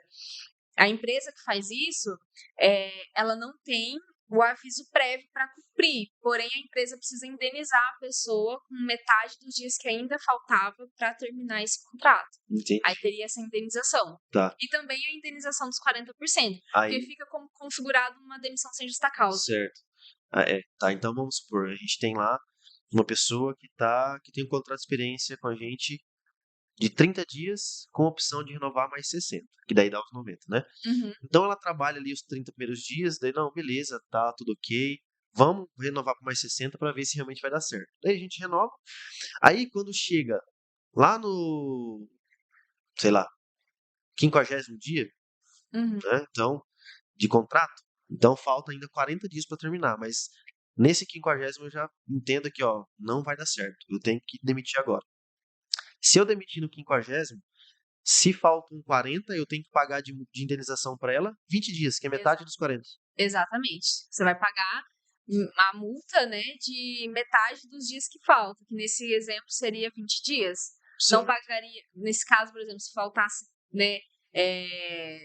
a empresa que faz isso, ela não tem o aviso prévio para cumprir, porém a empresa precisa indenizar a pessoa com metade dos dias que ainda faltava para terminar esse contrato. Entendi. Aí teria essa indenização. Tá. E também a indenização dos 40%, porque Aí, fica como configurado uma demissão sem justa causa. certo. Tá, então vamos supor, a gente tem lá uma pessoa que tem um contrato de experiência com a gente de 30 dias, com opção de renovar mais 60, que daí dá os 90, né? Uhum. Então ela trabalha ali os 30 primeiros dias, daí não, beleza, tá tudo ok, vamos renovar por mais 60 para ver se realmente vai dar certo. Daí a gente renova. Aí quando chega lá no, sei lá, 50º dia, Uhum. né? Então, de contrato, então falta ainda 40 dias para terminar, mas nesse 50º eu já entendo que, ó, não vai dar certo. Eu tenho que demitir agora. Se eu demitir no 50º, se faltam 40, eu tenho que pagar de indenização para ela 20 dias, que é metade dos 40. Exatamente. Você vai pagar a multa, né, de metade dos dias que faltam, que nesse exemplo seria 20 dias. Não Certo. pagaria, nesse caso, por exemplo, se faltasse, né,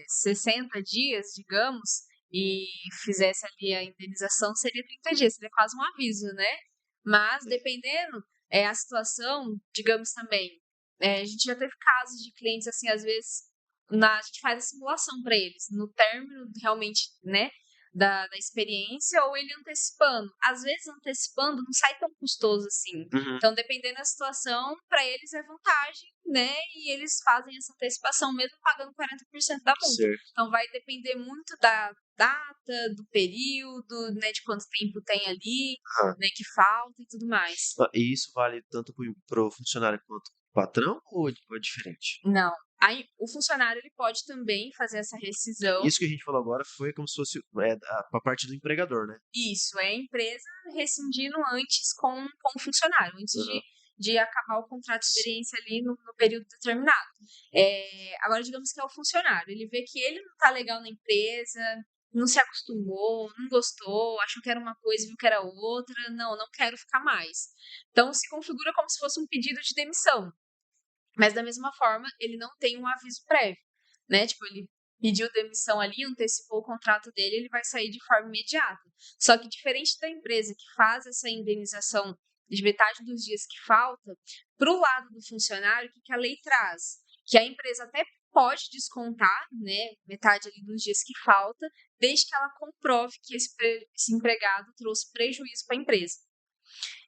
60 dias, digamos, e fizesse ali a indenização, seria 30 dias, seria quase um aviso, né? Mas, dependendo, a situação, digamos também, a gente já teve casos de clientes, assim, às vezes, a gente faz a simulação para eles, no término, realmente, né, da experiência, ou ele antecipando. Às vezes, antecipando não sai tão custoso assim. Uhum. Então, dependendo da situação, para eles é vantagem, né? E eles fazem essa antecipação mesmo pagando 40% da multa. Certo. Então, vai depender muito da data, do período, né? De quanto tempo tem ali, Aham. né? Que falta e tudo mais. E isso vale tanto para o funcionário quanto para o patrão ou é diferente? Não. Aí, o funcionário ele pode também fazer essa rescisão. Isso que a gente falou agora foi como se fosse a parte do empregador, né? Isso, é a empresa rescindindo antes com o funcionário, antes Uhum. de acabar o contrato de experiência ali no período determinado. Agora, digamos que é o funcionário, ele vê que ele não está legal na empresa, não se acostumou, não gostou, achou que era uma coisa, viu que era outra, não quero ficar mais. Então, se configura como se fosse um pedido de demissão. Mas, da mesma forma, ele não tem um aviso prévio, né? Tipo, ele pediu demissão ali, antecipou o contrato dele, ele vai sair de forma imediata. Só que, diferente da empresa que faz essa indenização de metade dos dias que falta, para o lado do funcionário, o que a lei traz? Que a empresa até pode descontar, né, metade ali dos dias que falta, desde que ela comprove que esse empregado trouxe prejuízo para a empresa.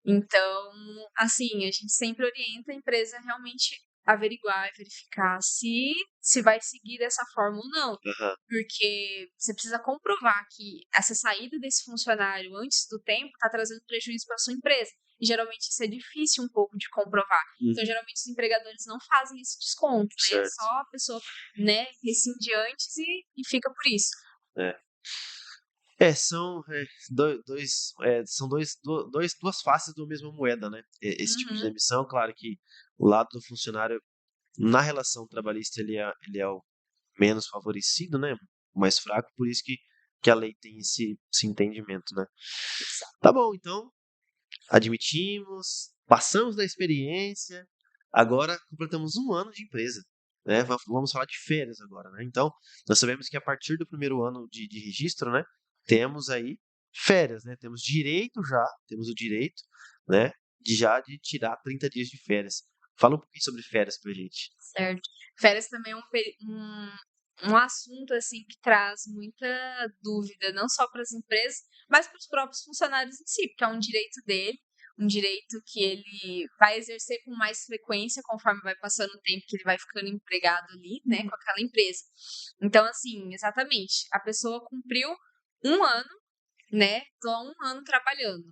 Então, assim, a gente sempre orienta a empresa a realmente averiguar e verificar se vai seguir dessa forma ou não. Aham. Porque você precisa comprovar que essa saída desse funcionário antes do tempo está trazendo prejuízo para sua empresa. E geralmente isso é difícil um pouco de comprovar. Então, geralmente os empregadores não fazem esse desconto, né? Certo. Só a pessoa, né, rescinde antes e fica por isso. É. São duas faces da mesma moeda, né? Esse tipo de Uhum. demissão, claro que o lado do funcionário na relação trabalhista ele é o menos favorecido, né? O mais fraco, por isso que a lei tem esse entendimento, né? Tá bom, então admitimos, passamos da experiência, agora completamos um ano de empresa. Né? Vamos falar de férias agora, né? Então, nós sabemos que a partir do primeiro ano de registro, né, temos aí férias, né? Temos o direito, né, de tirar 30 dias de férias. Fala um pouquinho sobre férias pra gente. Certo. Férias também é um assunto assim que traz muita dúvida, não só para as empresas, mas para os próprios funcionários em si, porque é um direito dele, um direito que ele vai exercer com mais frequência conforme vai passando o tempo que ele vai ficando empregado ali, né, com aquela empresa. Então, assim, exatamente, a pessoa cumpriu um ano, né, tô há um ano trabalhando.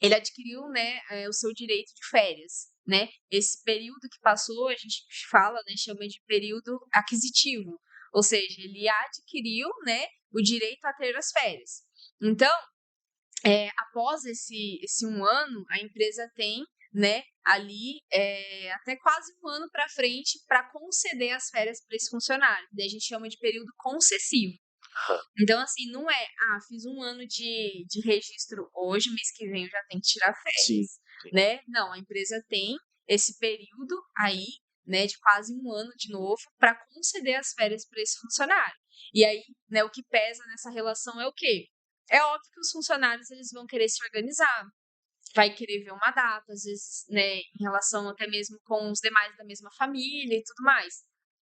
Ele adquiriu, né, o seu direito de férias, né? Esse período que passou, a gente fala, né, chama de período aquisitivo, ou seja, ele adquiriu, né, o direito a ter as férias. Então, após esse um ano, a empresa tem, né, ali até quase um ano para frente para conceder as férias para esse funcionário. Daí a gente chama de período concessivo. Aham. Então, assim, não é, fiz um ano de registro hoje, mês que vem eu já tenho que tirar Sim, férias, sim. né? Não, a empresa tem esse período aí, né, de quase um ano de novo, para conceder as férias para esse funcionário. E aí, né, o que pesa nessa relação é o quê? É óbvio que os funcionários eles vão querer se organizar, vai querer ver uma data, às vezes, né, em relação até mesmo com os demais da mesma família e tudo mais.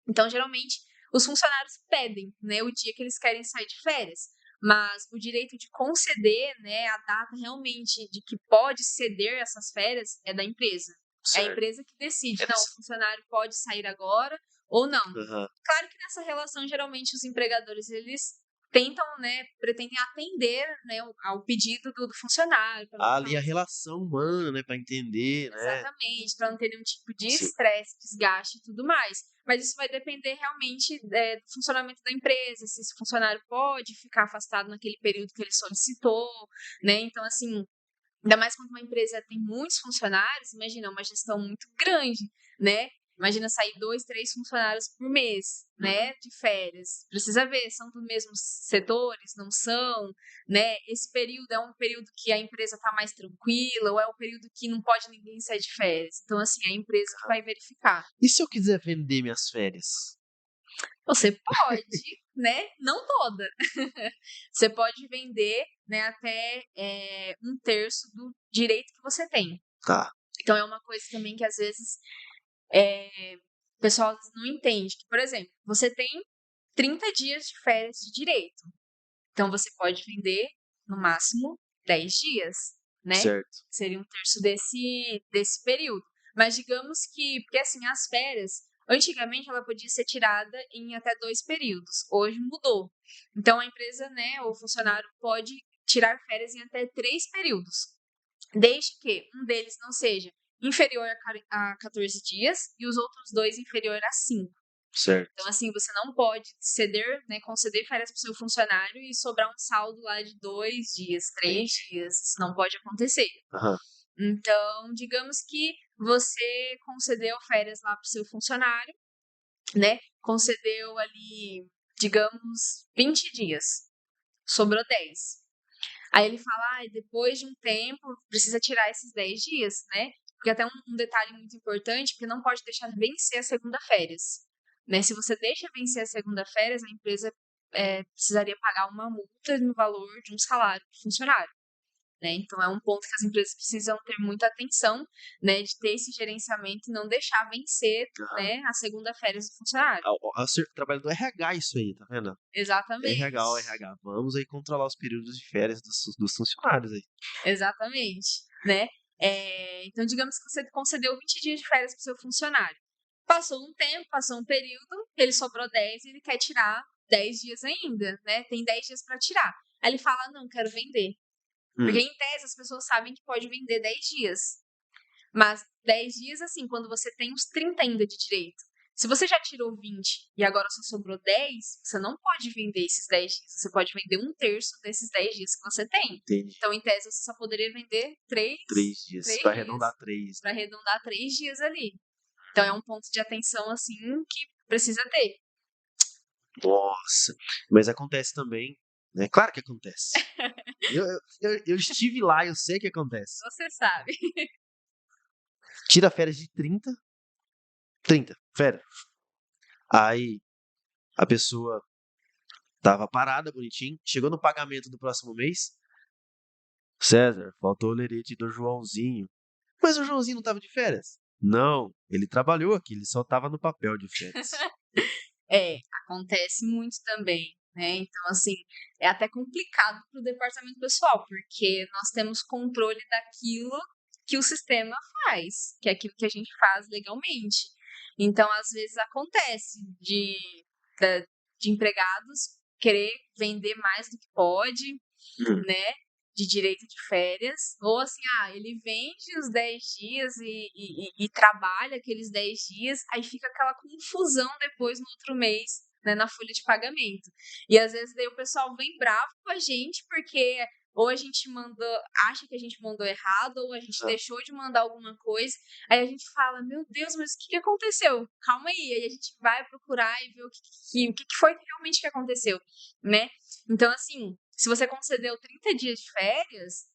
Então, geralmente, os funcionários pedem, né, o dia que eles querem sair de férias, mas o direito de conceder, né, a data realmente de que pode ceder essas férias é da empresa. É a Certo. empresa que decide, não, o Eles funcionário pode sair agora ou não. aham. Claro que nessa relação, geralmente, os empregadores, eles tentam, né, pretendem atender, né, ao pedido do funcionário, para não Há ficar ali a relação humana, né, pra entender, né. exatamente, para não ter nenhum tipo de Sim. estresse, desgaste e tudo mais. Mas isso vai depender realmente, do funcionamento da empresa, se esse funcionário pode ficar afastado naquele período que ele solicitou, né. Então, assim, ainda mais quando uma empresa tem muitos funcionários, imagina, é uma gestão muito grande, né? Imagina sair 2, 3 funcionários por mês, né, de férias. Precisa ver, são dos mesmos setores, não são, né? Esse período é um período que a empresa está mais tranquila ou é um período que não pode ninguém sair de férias. Então, assim, é a empresa que vai verificar. E se eu quiser vender minhas férias? Você pode, né? Não toda. Você pode vender, né, até 1/3 do direito que você tem. Tá. Então é uma coisa também que às vezes o pessoal às vezes não entende. Que, por exemplo, você tem 30 dias de férias de direito. Então você pode vender no máximo 10 dias, né? Certo. Seria 1/3 desse período. Mas digamos que, porque assim, as férias, antigamente ela podia ser tirada em até 2 períodos. Hoje mudou. Então a empresa, né, ou o funcionário pode tirar férias em até 3 períodos. Desde que um deles não seja inferior a 14 dias e os outros dois inferior a 5. Então, Certo. assim, você não pode ceder, né, conceder férias para o seu funcionário e sobrar um saldo lá de 2 dias, 3 Entendi. dias. Isso não pode acontecer. Aham. Então, digamos que você concedeu férias lá para o seu funcionário, né? Concedeu ali, digamos, 20 dias. Sobrou 10. Aí ele fala, depois de um tempo, precisa tirar esses 10 dias, né? Porque até um detalhe muito importante, porque não pode deixar vencer a segunda férias, né? Se você deixa vencer a segunda férias, a empresa precisaria pagar uma multa no valor de um salário do funcionário, né? Então é um ponto que as empresas precisam ter muita atenção, né? De ter esse gerenciamento e não deixar vencer, Aham. né? A segunda férias do funcionário. O ser trabalho do RH isso aí, tá vendo? RH, o Exatamente. RH. Vamos aí controlar os períodos de férias dos funcionários aí. Exatamente, né. Então digamos que você concedeu 20 dias de férias para o seu funcionário. Passou um tempo, passou um período, ele sobrou 10 e ele quer tirar 10 dias ainda, né, tem 10 dias para tirar. Aí ele fala: "Não, quero vender". Porque Hum. em tese as pessoas sabem que pode vender 10 dias. Mas 10 dias, assim, quando você tem os 30 ainda de direito. Se você já tirou 20 e agora só sobrou 10, você não pode vender esses 10 dias. Você pode vender 1/3 desses 10 dias que você tem. Entendi. Então, em tese, você só poderia vender 3, 3 dias, 3 pra dias, arredondar 3, para né. arredondar 3 dias ali. Então, é um ponto de atenção, assim, que precisa ter. Nossa, mas acontece também, né, claro que acontece. Eu estive lá, eu sei que acontece. Você sabe. Tira férias de 30 férias. Aí a pessoa estava parada, bonitinho, chegou no pagamento do próximo mês, César, faltou o lerite do Joãozinho. Mas o Joãozinho não estava de férias? Não, ele trabalhou aqui, ele só estava no papel de férias. Acontece muito também, né? Então, assim, é até complicado para o departamento pessoal, porque nós temos controle daquilo que o sistema faz, que é aquilo que a gente faz legalmente. Então, às vezes acontece de empregados querer vender mais do que pode, Hum, né? De direito de férias, ou assim, ele vende os 10 dias e trabalha aqueles 10 dias, aí fica aquela confusão depois no outro mês, né, na folha de pagamento. E às vezes daí o pessoal vem bravo com a gente, porque ou a gente acha que a gente mandou errado, ou a gente deixou de mandar alguma coisa, aí a gente fala, meu Deus, mas o que aconteceu? Calma aí a gente vai procurar e ver o que foi realmente que aconteceu, né? Então, assim, se você concedeu 30 dias de férias,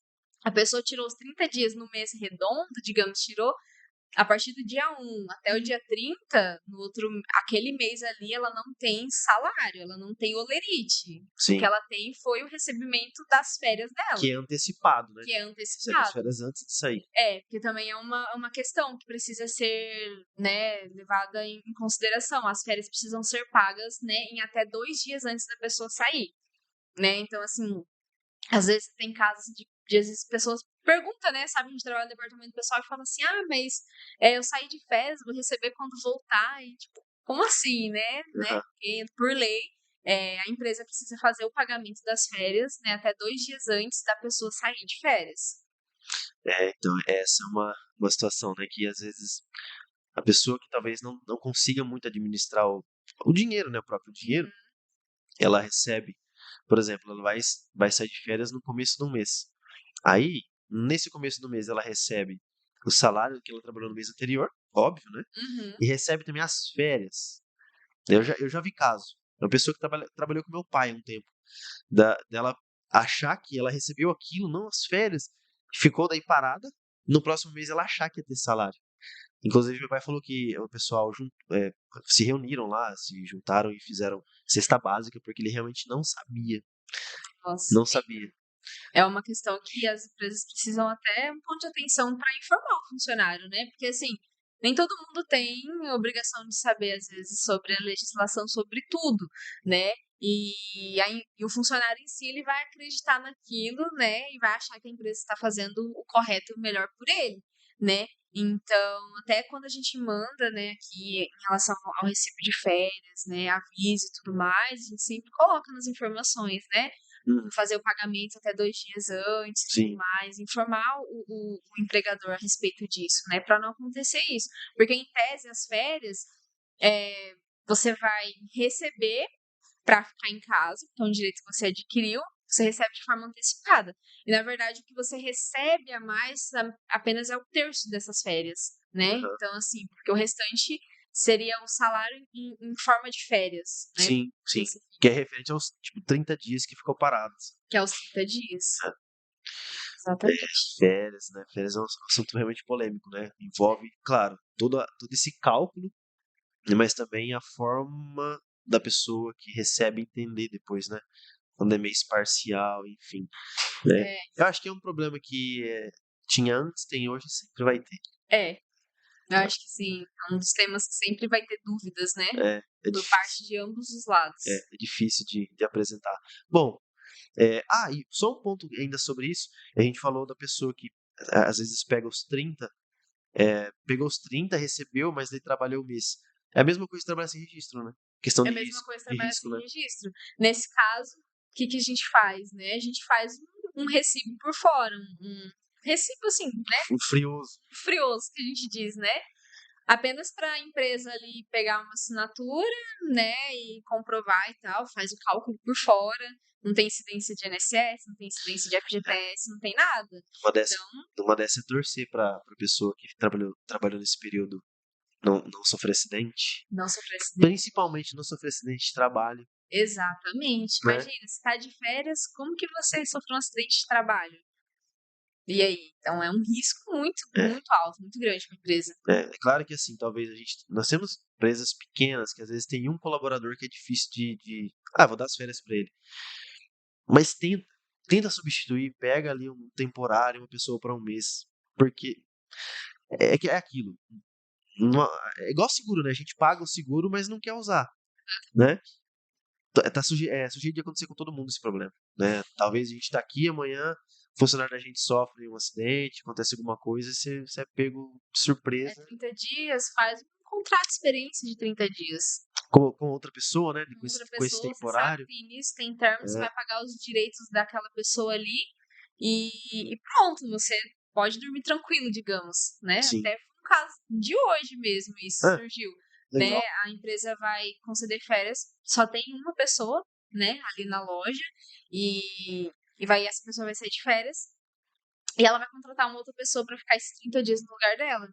a pessoa tirou os 30 dias no mês redondo, digamos, tirou a partir do dia 1 até o dia 30, aquele mês ali, ela não tem salário, ela não tem olerite. O que Sim. ela tem foi o recebimento das férias dela, Que é antecipado, né? que é As antecipado. férias antes de sair. Porque também é uma questão que precisa ser, né, levada em consideração. As férias precisam ser pagas, né, em até 2 dias antes da pessoa sair, né? Então, assim, às vezes tem casos de às vezes pessoas perguntam, né? Sabe, a gente trabalha no departamento pessoal e fala assim: ah, mas eu saí de férias, vou receber quando voltar. E, tipo, como assim, né? Uhum. Porque, por lei, a empresa precisa fazer o pagamento das férias, né? Até 2 dias antes da pessoa sair de férias. Então essa é uma situação, né, que às vezes a pessoa que talvez não consiga muito administrar o dinheiro, né, o próprio dinheiro, ela recebe, por exemplo, ela vai sair de férias no começo do mês. Aí, nesse começo do mês, ela recebe o salário que ela trabalhou no mês anterior, óbvio, né? Uhum. E recebe também as férias. Eu já vi caso. Uma pessoa que trabalhou com meu pai há um tempo, dela achar que ela recebeu aquilo, não as férias, ficou daí parada. No próximo mês ela achar que ia ter salário. Inclusive, meu pai falou que o pessoal se reuniram lá, se juntaram e fizeram cesta básica, porque ele realmente não sabia. Nossa. Não sabia. É uma questão que as empresas precisam até um ponto de atenção para informar o funcionário, né? Porque, assim, nem todo mundo tem obrigação de saber, às vezes, sobre a legislação sobre tudo, né? E o funcionário em si, ele vai acreditar naquilo, né? E vai achar que a empresa está fazendo o correto e o melhor por ele, né? Então, até quando a gente manda, né, aqui em relação ao recibo de férias, né, aviso e tudo mais, a gente sempre coloca nas informações, né? Fazer o pagamento até 2 dias antes e tudo Sim, mais, informar o empregador a respeito disso, né? Para não acontecer isso. Porque, em tese, as férias, você vai receber para ficar em casa, que é um direito que você adquiriu, você recebe de forma antecipada. E, na verdade, o que você recebe a mais apenas é o terço dessas férias, né? aham. Então, assim, porque o restante seria o salário em forma de férias, né? Sim, sim. Que é referente aos, tipo, 30 dias que ficou parados. Que é os 30 dias. É, Exatamente. férias, né? Férias é um assunto realmente polêmico, né? Envolve, claro, todo esse cálculo, mas também a forma da pessoa que recebe entender depois, né? Quando é mês parcial, enfim, né? É, Eu acho que é um problema que tinha antes, tem hoje e sempre vai ter. eu acho que sim. É um dos temas que sempre vai ter dúvidas, né? É Por difícil, parte de ambos os lados. é difícil de apresentar. Bom, e só um ponto ainda sobre isso. A gente falou da pessoa que às vezes pegou os 30, recebeu, mas daí trabalhou o mês. É a mesma coisa que trabalhar sem registro, né? Questão É a de mesma risco, coisa de trabalhar risco, sem né? registro. Nesse caso, o que a gente faz, né? A gente faz um recibo por fora, um recibo assim, né? Um frioso. Frioso que a gente diz, né? Apenas para a empresa ali pegar uma assinatura, né, e comprovar e tal, faz o cálculo por fora, não tem incidência de INSS, não tem incidência de FGTS, não tem nada. Uma dessa, Então, uma dessa é torcer pra pessoa que trabalhou nesse período não sofrer acidente. não sofrer acidente. Principalmente não sofrer acidente de trabalho, Exatamente. né? Imagina, você está de férias, como que você sofreu um acidente de trabalho? E aí? Então é um risco muito, É, muito alto, muito grande para a empresa. é claro que assim, talvez nós temos empresas pequenas que às vezes tem um colaborador que é difícil vou dar as férias para ele. Mas tenta substituir, pega ali um temporário, uma pessoa para um mês, porque que é aquilo. É igual seguro, né? A gente paga o seguro, mas não quer usar, né? Sujeito de acontecer com todo mundo esse problema, né? Talvez a gente tá aqui amanhã, o funcionário da gente sofre um acidente, acontece alguma coisa e você é pego de É surpresa 30 dias, faz um contrato de experiência de 30 dias. com outra pessoa, né? Com Outra com esse pessoa, você sabe temporário. que tem início, tem termo, você É, vai pagar os direitos daquela pessoa ali e pronto, você pode dormir tranquilo, digamos, né? sim. Até foi um caso de hoje mesmo isso Ah, surgiu, né? legal. A empresa vai conceder férias, só tem uma pessoa, né, ali na loja e E essa pessoa vai sair de férias e ela vai contratar uma outra pessoa para ficar esses 30 dias no lugar dela.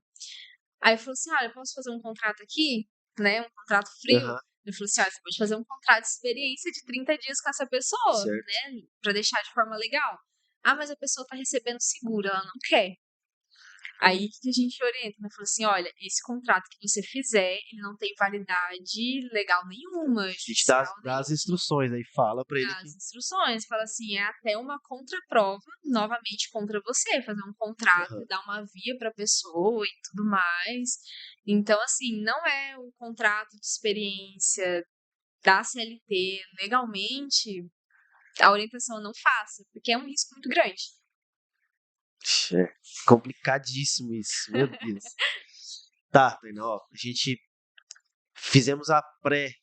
Aí eu falei assim, olha, eu posso fazer um contrato aqui, né, um contrato frio? Aham, Ele falou assim, olha, você pode fazer um contrato de experiência de 30 dias com essa pessoa, certo. né, para deixar de forma legal. Ah, mas a pessoa tá recebendo seguro, ela não quer. Aí, o que a gente orienta? Né? Falou assim, olha, esse contrato que você fizer, ele não tem validade legal nenhuma, A gente dá, judicial dá as nenhuma. instruções aí, fala pra ele Dá que. as instruções, fala assim, é até uma contraprova, novamente contra você, fazer um contrato Aham. e dar uma via para a pessoa e tudo mais. Então, assim, não é um contrato de experiência da CLT legalmente, a orientação não faça, porque é um risco muito grande. É complicadíssimo isso, meu Deus. Tá, Tainá, ó, a gente fizemos a pré,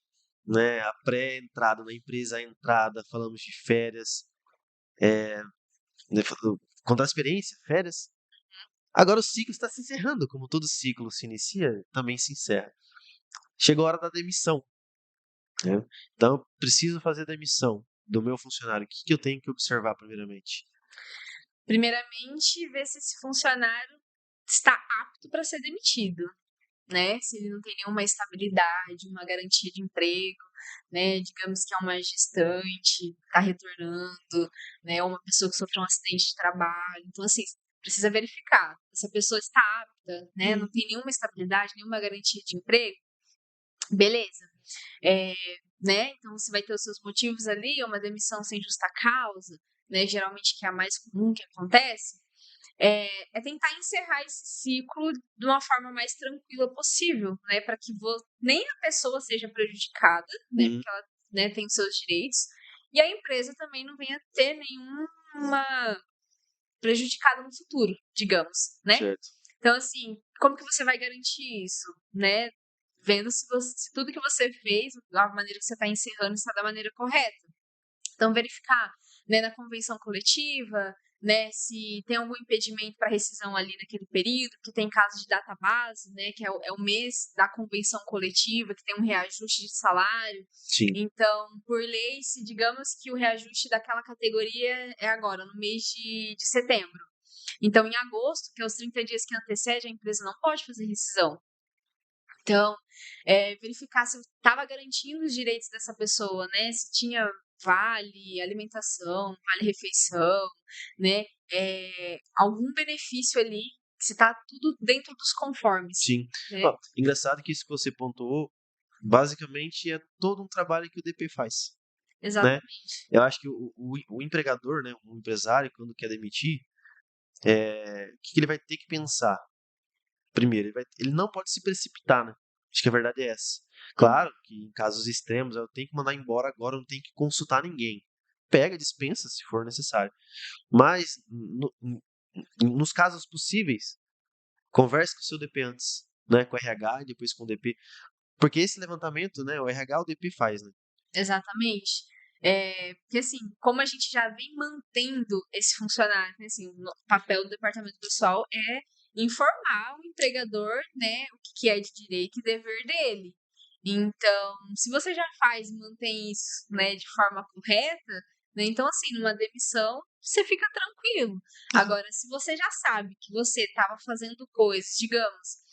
né, a pré-entrada na empresa, a entrada, falamos de férias, né, contar a experiência, férias. Agora o ciclo está se encerrando, como todo ciclo se inicia, também se encerra. Chegou a hora da demissão, né? Então, eu preciso fazer a demissão do meu funcionário. O que eu tenho que observar primeiramente? Primeiramente, ver se esse funcionário está apto para ser demitido, né? Se ele não tem nenhuma estabilidade, uma garantia de emprego, né? Digamos que é uma gestante, está retornando, né? Ou uma pessoa que sofreu um acidente de trabalho. Então, assim, precisa verificar. Essa pessoa está apta, né? Não tem nenhuma estabilidade, nenhuma garantia de emprego. Beleza. É, né? Então, você vai ter os seus motivos ali, uma demissão sem justa causa, né? Geralmente, que é a mais comum que acontece. É tentar encerrar esse ciclo de uma forma mais tranquila possível, né? Para que nem a pessoa seja prejudicada, né? Hum, Porque ela, né, tem os seus direitos, e a empresa também não venha ter nenhuma prejudicada no futuro, digamos, né? certo. Então, assim, como que você vai garantir isso, né? Vendo se tudo que você fez, da maneira que você está encerrando, está da maneira correta. Então, verificar, né, na convenção coletiva, né, se tem algum impedimento para rescisão ali naquele período, que tem caso de database, né, que é o mês da convenção coletiva, que tem um reajuste de salário. Sim, Então, por lei, se digamos que o reajuste daquela categoria é agora, no mês de setembro. Então, em agosto, que é os 30 dias que antecede, a empresa não pode fazer rescisão. Então, verificar se estava garantindo os direitos dessa pessoa, né? Se tinha vale alimentação, vale refeição, né? Algum benefício ali, se está tudo dentro dos conformes, sim. né? Ó, engraçado que isso que você pontuou, basicamente é todo um trabalho que o DP faz, né? Exatamente. Eu acho que o empregador, né, o empresário, quando quer demitir, o que ele vai ter que pensar? Primeiro, ele não pode se precipitar, né? Acho que a verdade é essa. Claro que em casos extremos, eu tenho que mandar embora agora, eu não tenho que consultar ninguém. Pega, dispensa se for necessário. Mas, nos casos possíveis, converse com o seu DP antes, né? Com o RH e depois com o DP. Porque esse levantamento, né? O RH, o DP faz, né? Exatamente. Porque assim, como a gente já vem mantendo esse funcionário, né, assim, o papel do departamento pessoal é informar o empregador, né, o que é de direito e dever dele. Então, se você já faz e mantém isso, né, de forma correta, né, então assim, numa demissão, você fica tranquilo. Agora, se você já sabe que você estava fazendo coisas, digamos,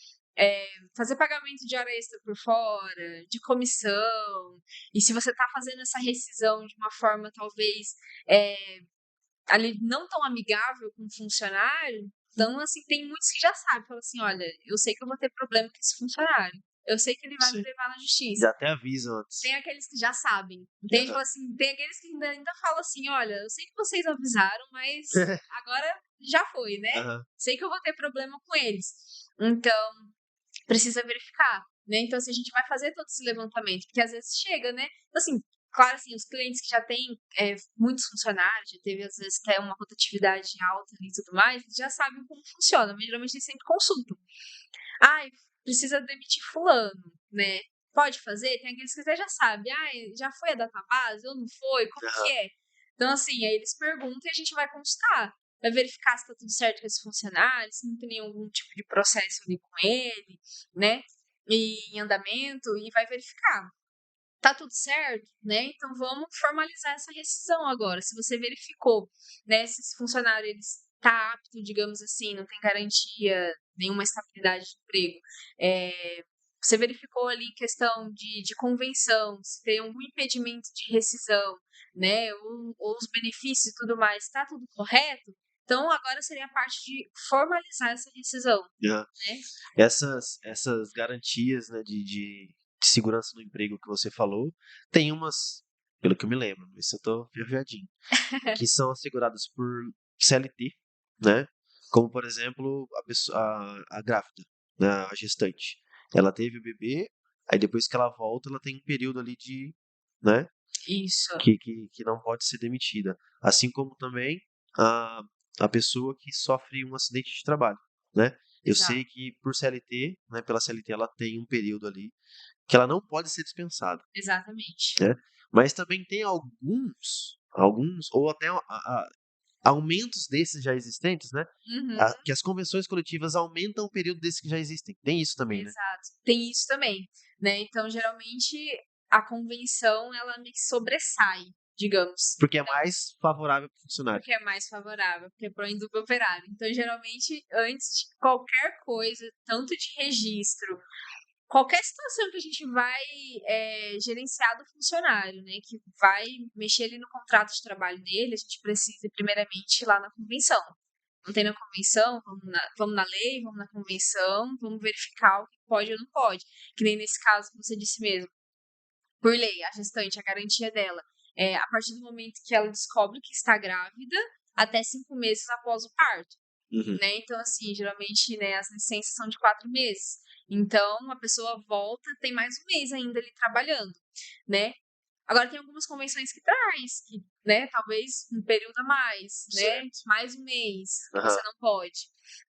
fazer pagamento de hora extra por fora, de comissão, e se você está fazendo essa rescisão de uma forma talvez ali não tão amigável com o funcionário, então assim, tem muitos que já sabem, falam assim, olha, eu sei que eu vou ter problema com esse funcionário, eu sei que ele vai me Sim. levar na justiça. Já até avisam antes. Tem aqueles que já sabem, entende? Aham. Fala assim, tem aqueles que ainda falam assim, olha, eu sei que vocês avisaram, mas agora já foi, né? Aham. Sei que eu vou ter problema com eles. Então, precisa verificar, né? Então, assim, a gente vai fazer todo esse levantamento, porque às vezes chega, né? Então, assim, claro, assim, os clientes que já têm muitos funcionários, já teve às vezes até uma rotatividade alta e tudo mais, já sabem como funciona, mas geralmente eles sempre consultam. Ah, precisa demitir fulano, né? Pode fazer? Tem aqueles que você já sabe. Ah, já foi a database ou não foi? Como que Aham. é? Então, assim, aí eles perguntam e a gente vai consultar. Vai verificar se tá tudo certo com esse funcionário, se não tem nenhum tipo de processo ali com ele, né? E em andamento, e vai verificar. tá tudo certo, né? Então vamos formalizar essa rescisão agora. Se você verificou, né, se esse funcionário ele está apto, digamos assim, não tem garantia, nenhuma estabilidade de emprego, você verificou ali questão de convenção, se tem algum impedimento de rescisão, né, ou os benefícios e tudo mais, está tudo correto? Então agora seria a parte de formalizar essa rescisão, Aham. né? Essas garantias, né, de segurança no emprego que você falou, tem umas, pelo que eu me lembro, se eu tô viajadinho, que são asseguradas por CLT, né? Como, por exemplo, a grávida, né, a gestante. Ela teve o bebê, aí depois que ela volta, ela tem um período ali de, né, Isso, que não pode ser demitida. Assim como também a, a pessoa que sofre um acidente de trabalho, né? Eu exato, sei que por CLT, né, pela CLT, ela tem um período ali que ela não pode ser dispensada, exatamente. né? Mas também tem alguns ou até aumentos desses já existentes, né? Uhum. Que as convenções coletivas aumentam o período desses que já existem. Tem isso também, né? Exato. Tem isso também, né? Então, geralmente, a convenção, ela meio que sobressai, digamos. Porque é Então, mais favorável para o funcionário. porque é mais favorável, porque põe duplo operário. Então, geralmente, antes de qualquer coisa, tanto de registro, qualquer situação que a gente vai gerenciar do funcionário, né? Que vai mexer ali no contrato de trabalho dele, a gente precisa, primeiramente, ir lá na convenção. Não tem na convenção, vamos na lei, vamos na convenção, vamos verificar o que pode ou não pode. Que nem nesse caso que você disse mesmo. Por lei, a gestante, a garantia dela é a partir do momento que ela descobre que está grávida, até 5 meses após o parto. Uhum. Né? Então, assim, geralmente, né, as licenças são de 4 meses. Então, a pessoa volta, tem mais um mês ainda ali trabalhando, né? Agora tem algumas convenções que traz, que, né, talvez um período a mais, né, Certo. mais um mês, que Aham. você não pode,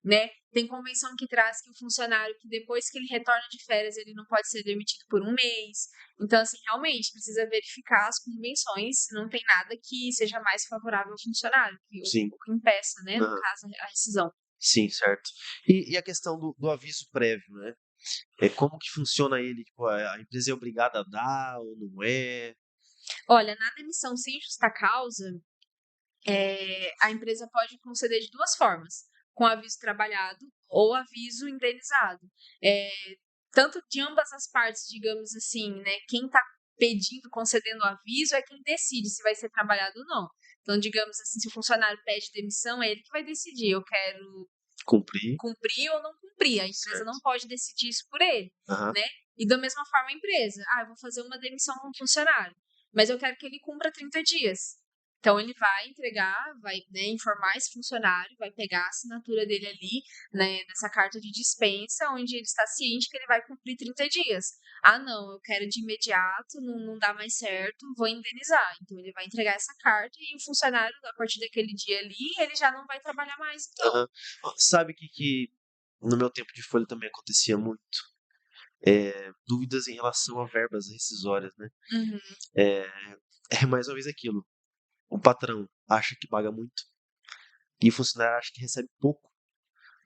né? Tem convenção que traz que o funcionário que depois que ele retorna de férias, ele não pode ser demitido por um mês. Então, assim, realmente precisa verificar as convenções, se não tem nada que seja mais favorável ao funcionário, Sim. o que impeça, né, no Aham. caso, a rescisão. Sim, certo. E a questão do aviso prévio, né? Como que funciona ele? Tipo, a empresa é obrigada a dar ou não é? Olha, na demissão sem justa causa, a empresa pode conceder de duas formas: com aviso trabalhado ou aviso indenizado. É, tanto de ambas as partes, digamos assim, né? Quem está pedindo, concedendo o aviso é quem decide se vai ser trabalhado ou não. Então, digamos assim, se o funcionário pede demissão, é ele que vai decidir: eu quero Cumprir, cumprir ou não cumprir. A empresa certo. não pode decidir isso por ele, Aham. né? E da mesma forma a empresa, eu vou fazer uma demissão com um funcionário, mas eu quero que ele cumpra 30 dias. Então ele vai entregar, vai, né, informar esse funcionário, vai pegar a assinatura dele ali, né, nessa carta de dispensa, onde ele está ciente que ele vai cumprir 30 dias. Ah, não, eu quero de imediato, não dá mais certo, vou indenizar. Então ele vai entregar essa carta e o funcionário, a partir daquele dia ali, ele já não vai trabalhar mais, então. Aham. Ó, sabe que no meu tempo de folha também acontecia muito? Dúvidas em relação a verbas rescisórias, né? Uhum. É, é mais ou menos aquilo. O patrão acha que paga muito e o funcionário acha que recebe pouco,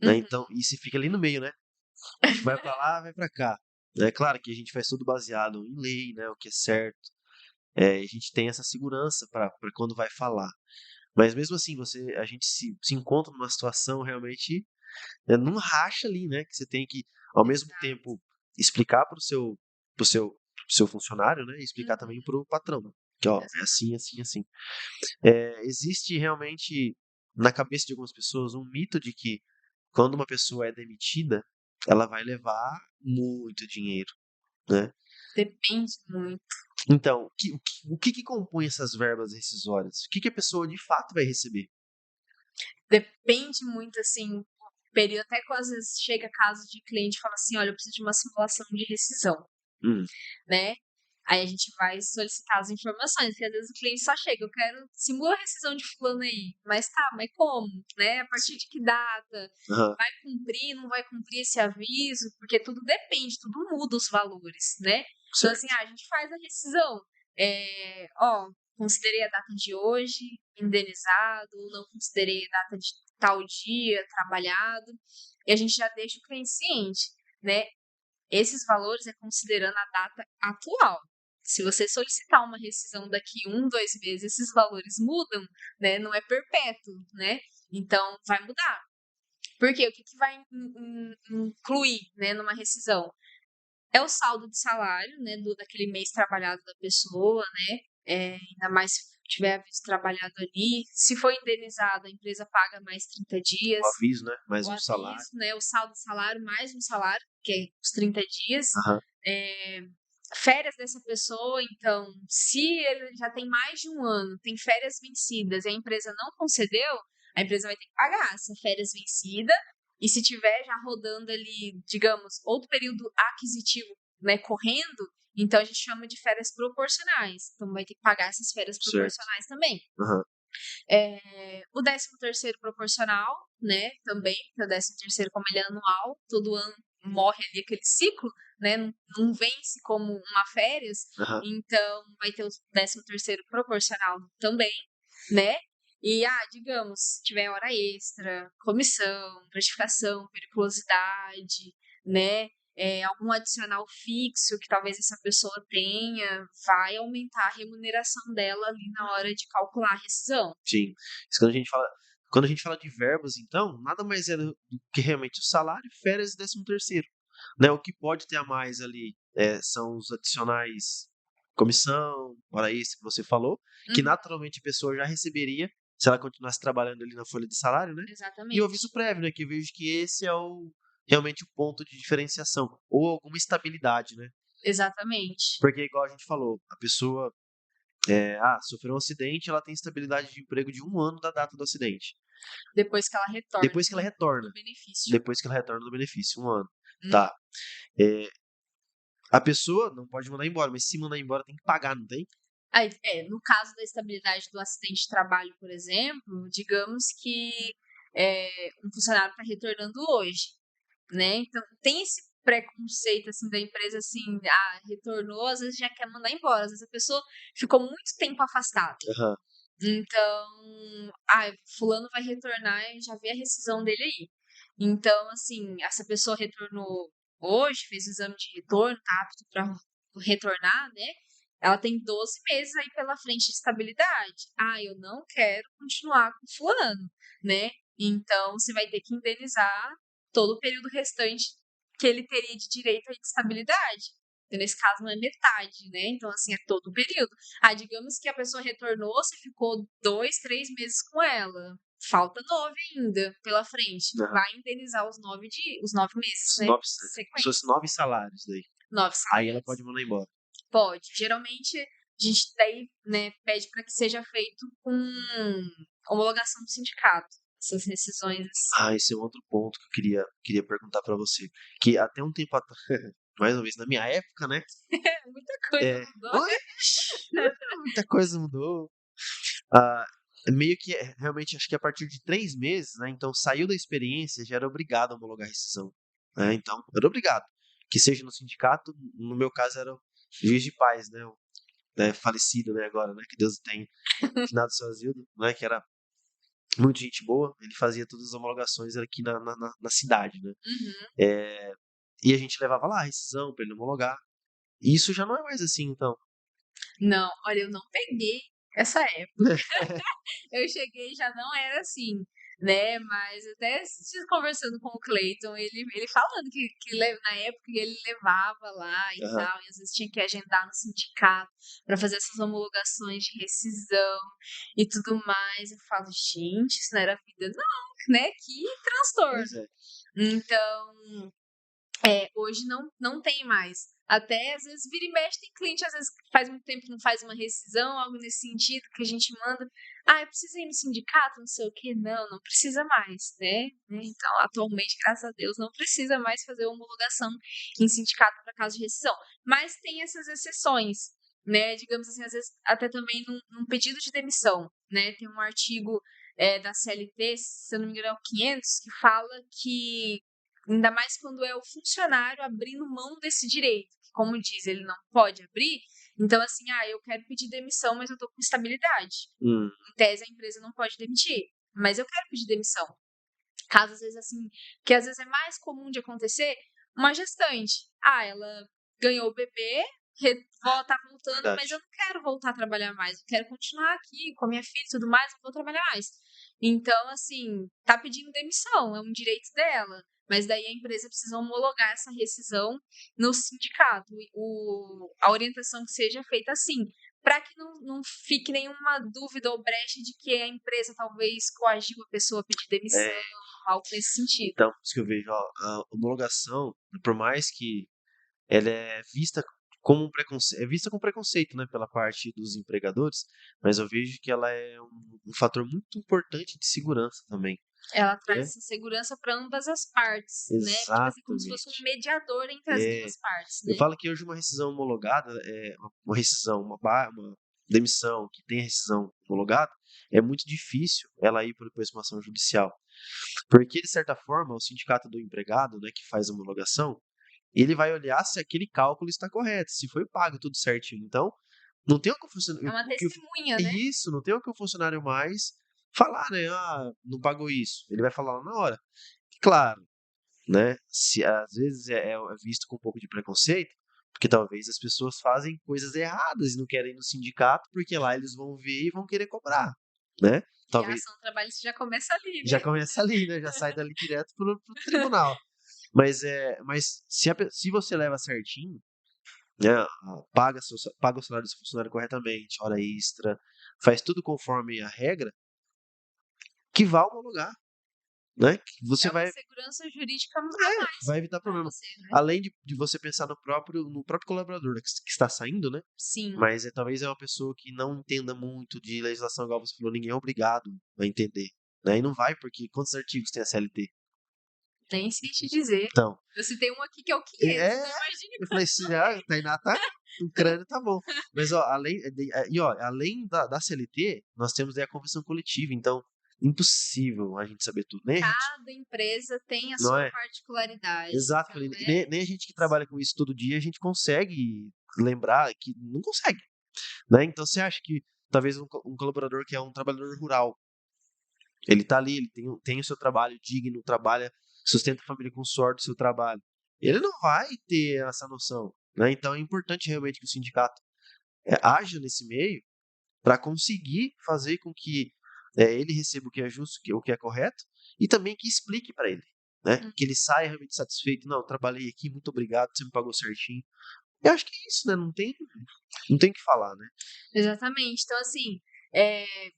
né? Uhum, Então, e se fica ali no meio, né? Vai pra lá, vai pra cá. É claro que a gente faz tudo baseado em lei, né? O que é certo. A gente tem essa segurança para quando vai falar. Mas mesmo assim, a gente se encontra numa situação realmente, num racha ali, né? Que você tem que, ao mesmo exato. tempo, explicar pro seu, pro seu funcionário, né? E explicar Uhum, também pro patrão, né? Que, ó, é exato. assim, assim, assim. Existe realmente na cabeça de algumas pessoas um mito de que quando uma pessoa é demitida, ela vai levar muito dinheiro, né? Depende muito. Então, o que compõe essas verbas rescisórias? O que a pessoa de fato vai receber? Depende muito, assim, o período, até quando às vezes chega caso de cliente e fala assim, olha, eu preciso de uma simulação de rescisão, Hum, né? Aí a gente vai solicitar as informações, porque às vezes o cliente só chega, eu quero simula a rescisão de fulano aí, mas tá, mas como, né? A partir sim. de que data? Aham, Vai cumprir, não vai cumprir esse aviso? Porque tudo depende, tudo muda os valores, né? Então assim, certo. a gente faz a rescisão, ó, considerei a data de hoje indenizado, ou não considerei a data de tal dia trabalhado, e a gente já deixa o cliente ciente, né? Esses valores é considerando a data atual. Se você solicitar uma rescisão daqui 2 meses, esses valores mudam, né? Não é perpétuo, né? Então, vai mudar. Por quê? O que vai incluir, né, numa rescisão? É o saldo de salário, né, daquele mês trabalhado da pessoa, né? Ainda mais se tiver aviso trabalhado ali. Se for indenizado, a empresa paga mais 30 dias. O aviso, né? Mais O um salário. aviso, né? O saldo de salário mais um salário, que é os 30 dias. Aham. Férias dessa pessoa, então, se ele já tem mais de 1 ano, tem férias vencidas e a empresa não concedeu, a empresa vai ter que pagar essa férias vencida. E se tiver já rodando ali, digamos, outro período aquisitivo, né, correndo, então a gente chama de férias proporcionais. Então vai ter que pagar essas férias Certo. proporcionais também. Aham. O 13º proporcional, né, também, porque o 13º, como ele é anual, todo ano morre ali aquele ciclo, né, não vence como uma férias, Aham. então vai ter o 13º proporcional também, né, e, digamos, se tiver hora extra, comissão, gratificação, periculosidade, né, algum adicional fixo que talvez essa pessoa tenha, vai aumentar a remuneração dela ali na hora de calcular a rescisão. Sim. Isso quando a gente fala de verbas, então, nada mais é do que realmente o salário, férias e 13º, né? O que pode ter a mais ali são os adicionais, comissão, hora extra que você falou, que Uhum, naturalmente a pessoa já receberia se ela continuasse trabalhando ali na folha de salário, né? E o exatamente. aviso prévio, né? Que eu vejo que esse é realmente o ponto de diferenciação, ou alguma estabilidade, né? Exatamente. Porque, igual a gente falou, a pessoa sofreu um acidente, ela tem estabilidade de emprego de 1 ano da data do acidente. Depois que ela retorna Depois que ela retorna. do benefício. Depois que ela retorna do benefício, 1 ano. Hum. Tá. É, a pessoa não pode mandar embora, mas se mandar embora tem que pagar, não tem? Aí, no caso da estabilidade do acidente de trabalho, por exemplo, digamos que um funcionário está retornando hoje, né? Então, tem esse preconceito, assim, da empresa, assim, retornou, às vezes já quer mandar embora. Às vezes a pessoa ficou muito tempo afastada. Aham. Então, fulano vai retornar e já vê a rescisão dele aí. Então, assim, essa pessoa retornou hoje, fez o exame de retorno, tá apto para retornar, né? Ela tem 12 meses aí pela frente de estabilidade. Eu não quero continuar com fulano, né? Então, você vai ter que indenizar todo o período restante que ele teria de direito aí de estabilidade. Então, nesse caso, não é metade, né? Então, assim, é todo o período. Digamos que a pessoa retornou, você ficou 2, 3 meses com ela. Falta 9 ainda pela frente. Aham. Vai indenizar os 9 meses, Os né? 9, se fosse 9 salários daí. 9 Aí ela salários. pode mandar embora. Pode. Geralmente, a gente daí, né, pede para que seja feito com homologação do sindicato. Essas rescisões, assim. Esse é um outro ponto que eu queria perguntar pra você. Que até um tempo atrás, mais uma vez, na minha época, né? Muita coisa mudou. Muita coisa mudou. Ah, meio que realmente acho que a partir de 3 meses, né? Então saiu da experiência, já era obrigado a homologar a rescisão. Né? Então, era obrigado. Que seja no sindicato, no meu caso era o juiz de paz, né? Falecido, né, agora, né? Que Deus o tenha. Finado seu Asildo, né? Que era muito gente boa. Ele fazia todas as homologações aqui na cidade, né? Uhum. E a gente levava lá a rescisão pra ele homologar. E isso já não é mais assim, então. Não, olha, eu não peguei essa época. Eu cheguei e já não era assim, né? Mas até esses dias conversando com o Cleiton, ele falando que na época ele levava lá e Aham. tal, e às vezes tinha que agendar no sindicato para fazer essas homologações de rescisão e tudo mais. Eu falo, gente, isso não era vida, não, né? Que transtorno. Pois é. Então, hoje não tem mais. Até às vezes vira e mexe, tem cliente, às vezes que faz muito tempo que não faz uma rescisão, algo nesse sentido, que a gente manda. Eu preciso ir no sindicato, não sei o quê. Não precisa mais, né? Então, atualmente, graças a Deus, não precisa mais fazer homologação em sindicato para caso de rescisão. Mas tem essas exceções, né? Digamos assim, às vezes até também num pedido de demissão, né? Tem um artigo da CLT, se eu não me engano, é o 500, que fala que ainda mais quando é o funcionário abrindo mão desse direito, que, como diz, ele não pode abrir. Então, assim, eu quero pedir demissão, mas eu tô com estabilidade. Hum. Em tese, a empresa não pode demitir, mas eu quero pedir demissão. Caso, às vezes, assim, que às vezes é mais comum de acontecer, uma gestante. Ela ganhou o bebê, tá voltando, mas Verdade. eu não quero voltar a trabalhar mais, eu quero continuar aqui com a minha filha e tudo mais, não vou trabalhar mais. Então, assim, tá pedindo demissão, é um direito dela. Mas daí a empresa precisa homologar essa rescisão no sindicato. A orientação que seja feita assim, para que não fique nenhuma dúvida ou brecha de que a empresa talvez coagiu a pessoa a pedir demissão, É, algo nesse sentido. então, por isso que eu vejo, ó, a homologação, por mais que ela é vista como um preconceito, é vista com preconceito, né, pela parte dos empregadores, mas eu vejo que ela é um fator muito importante de segurança também, Ela traz né? essa segurança para ambas as partes, né? Tipo assim, como se fosse um Exatamente. mediador entre as É, duas partes, eu né? falo que hoje uma rescisão homologada, uma rescisão, uma demissão que tem rescisão homologada, é muito difícil ela ir para depois uma ação judicial. Porque, de certa forma, o sindicato do empregado, né, que faz a homologação, ele vai olhar se aquele cálculo está correto, se foi pago tudo certinho. Então, não tem É uma o que testemunha, né? isso, não tem o que o funcionário mais falar, né? Ah, não pagou isso. Ele vai falar lá na hora. Claro, né? Se às vezes é visto com um pouco de preconceito, porque talvez as pessoas fazem coisas erradas e não querem ir no sindicato, porque lá eles vão ver e vão querer cobrar, né? E a Talvez ação trabalhista já começa ali, já né? começa ali, né? Já sai dali direto pro tribunal. Mas se você leva certinho, né? Paga o salário do seu funcionário corretamente, hora extra, faz tudo conforme a regra, que vá homologar, né? Que você É uma vai, segurança jurídica a mais vai evitar para problema. você, né? Além de você pensar no próprio colaborador, né, que está saindo, né? Sim, Mas talvez é uma pessoa que não entenda muito de legislação, igual você falou, ninguém é obrigado a entender. Né? E não vai, porque quantos artigos tem a CLT? nem sei te dizer. Então, Eu citei um aqui que é o 500, é, então imagine eu falei quantos assim, não ah, tem. o Tainá tá, o crânio tá bom. Mas, ó, além da CLT, nós temos aí a convenção coletiva, então, impossível a gente saber tudo. Nem a gente, Cada empresa tem a não sua é? particularidade. Exato, Então, Felina. E é nem a gente que trabalha com isso todo dia, a gente consegue lembrar que não consegue, né? Então, você acha que talvez um colaborador que é um trabalhador rural, ele tá ali, ele tem o seu trabalho digno, trabalha, sustenta a família com o suor do seu trabalho. Ele não vai ter essa noção, né? Então, é importante realmente que o sindicato haja nesse meio para conseguir fazer com que ele receba o que é justo, o que é correto, e também que explique para ele, né? hum, Que ele saia realmente satisfeito. Não, trabalhei aqui, muito obrigado, você me pagou certinho. Eu acho que é isso, né? Não tem o que falar, né? exatamente. Então, assim,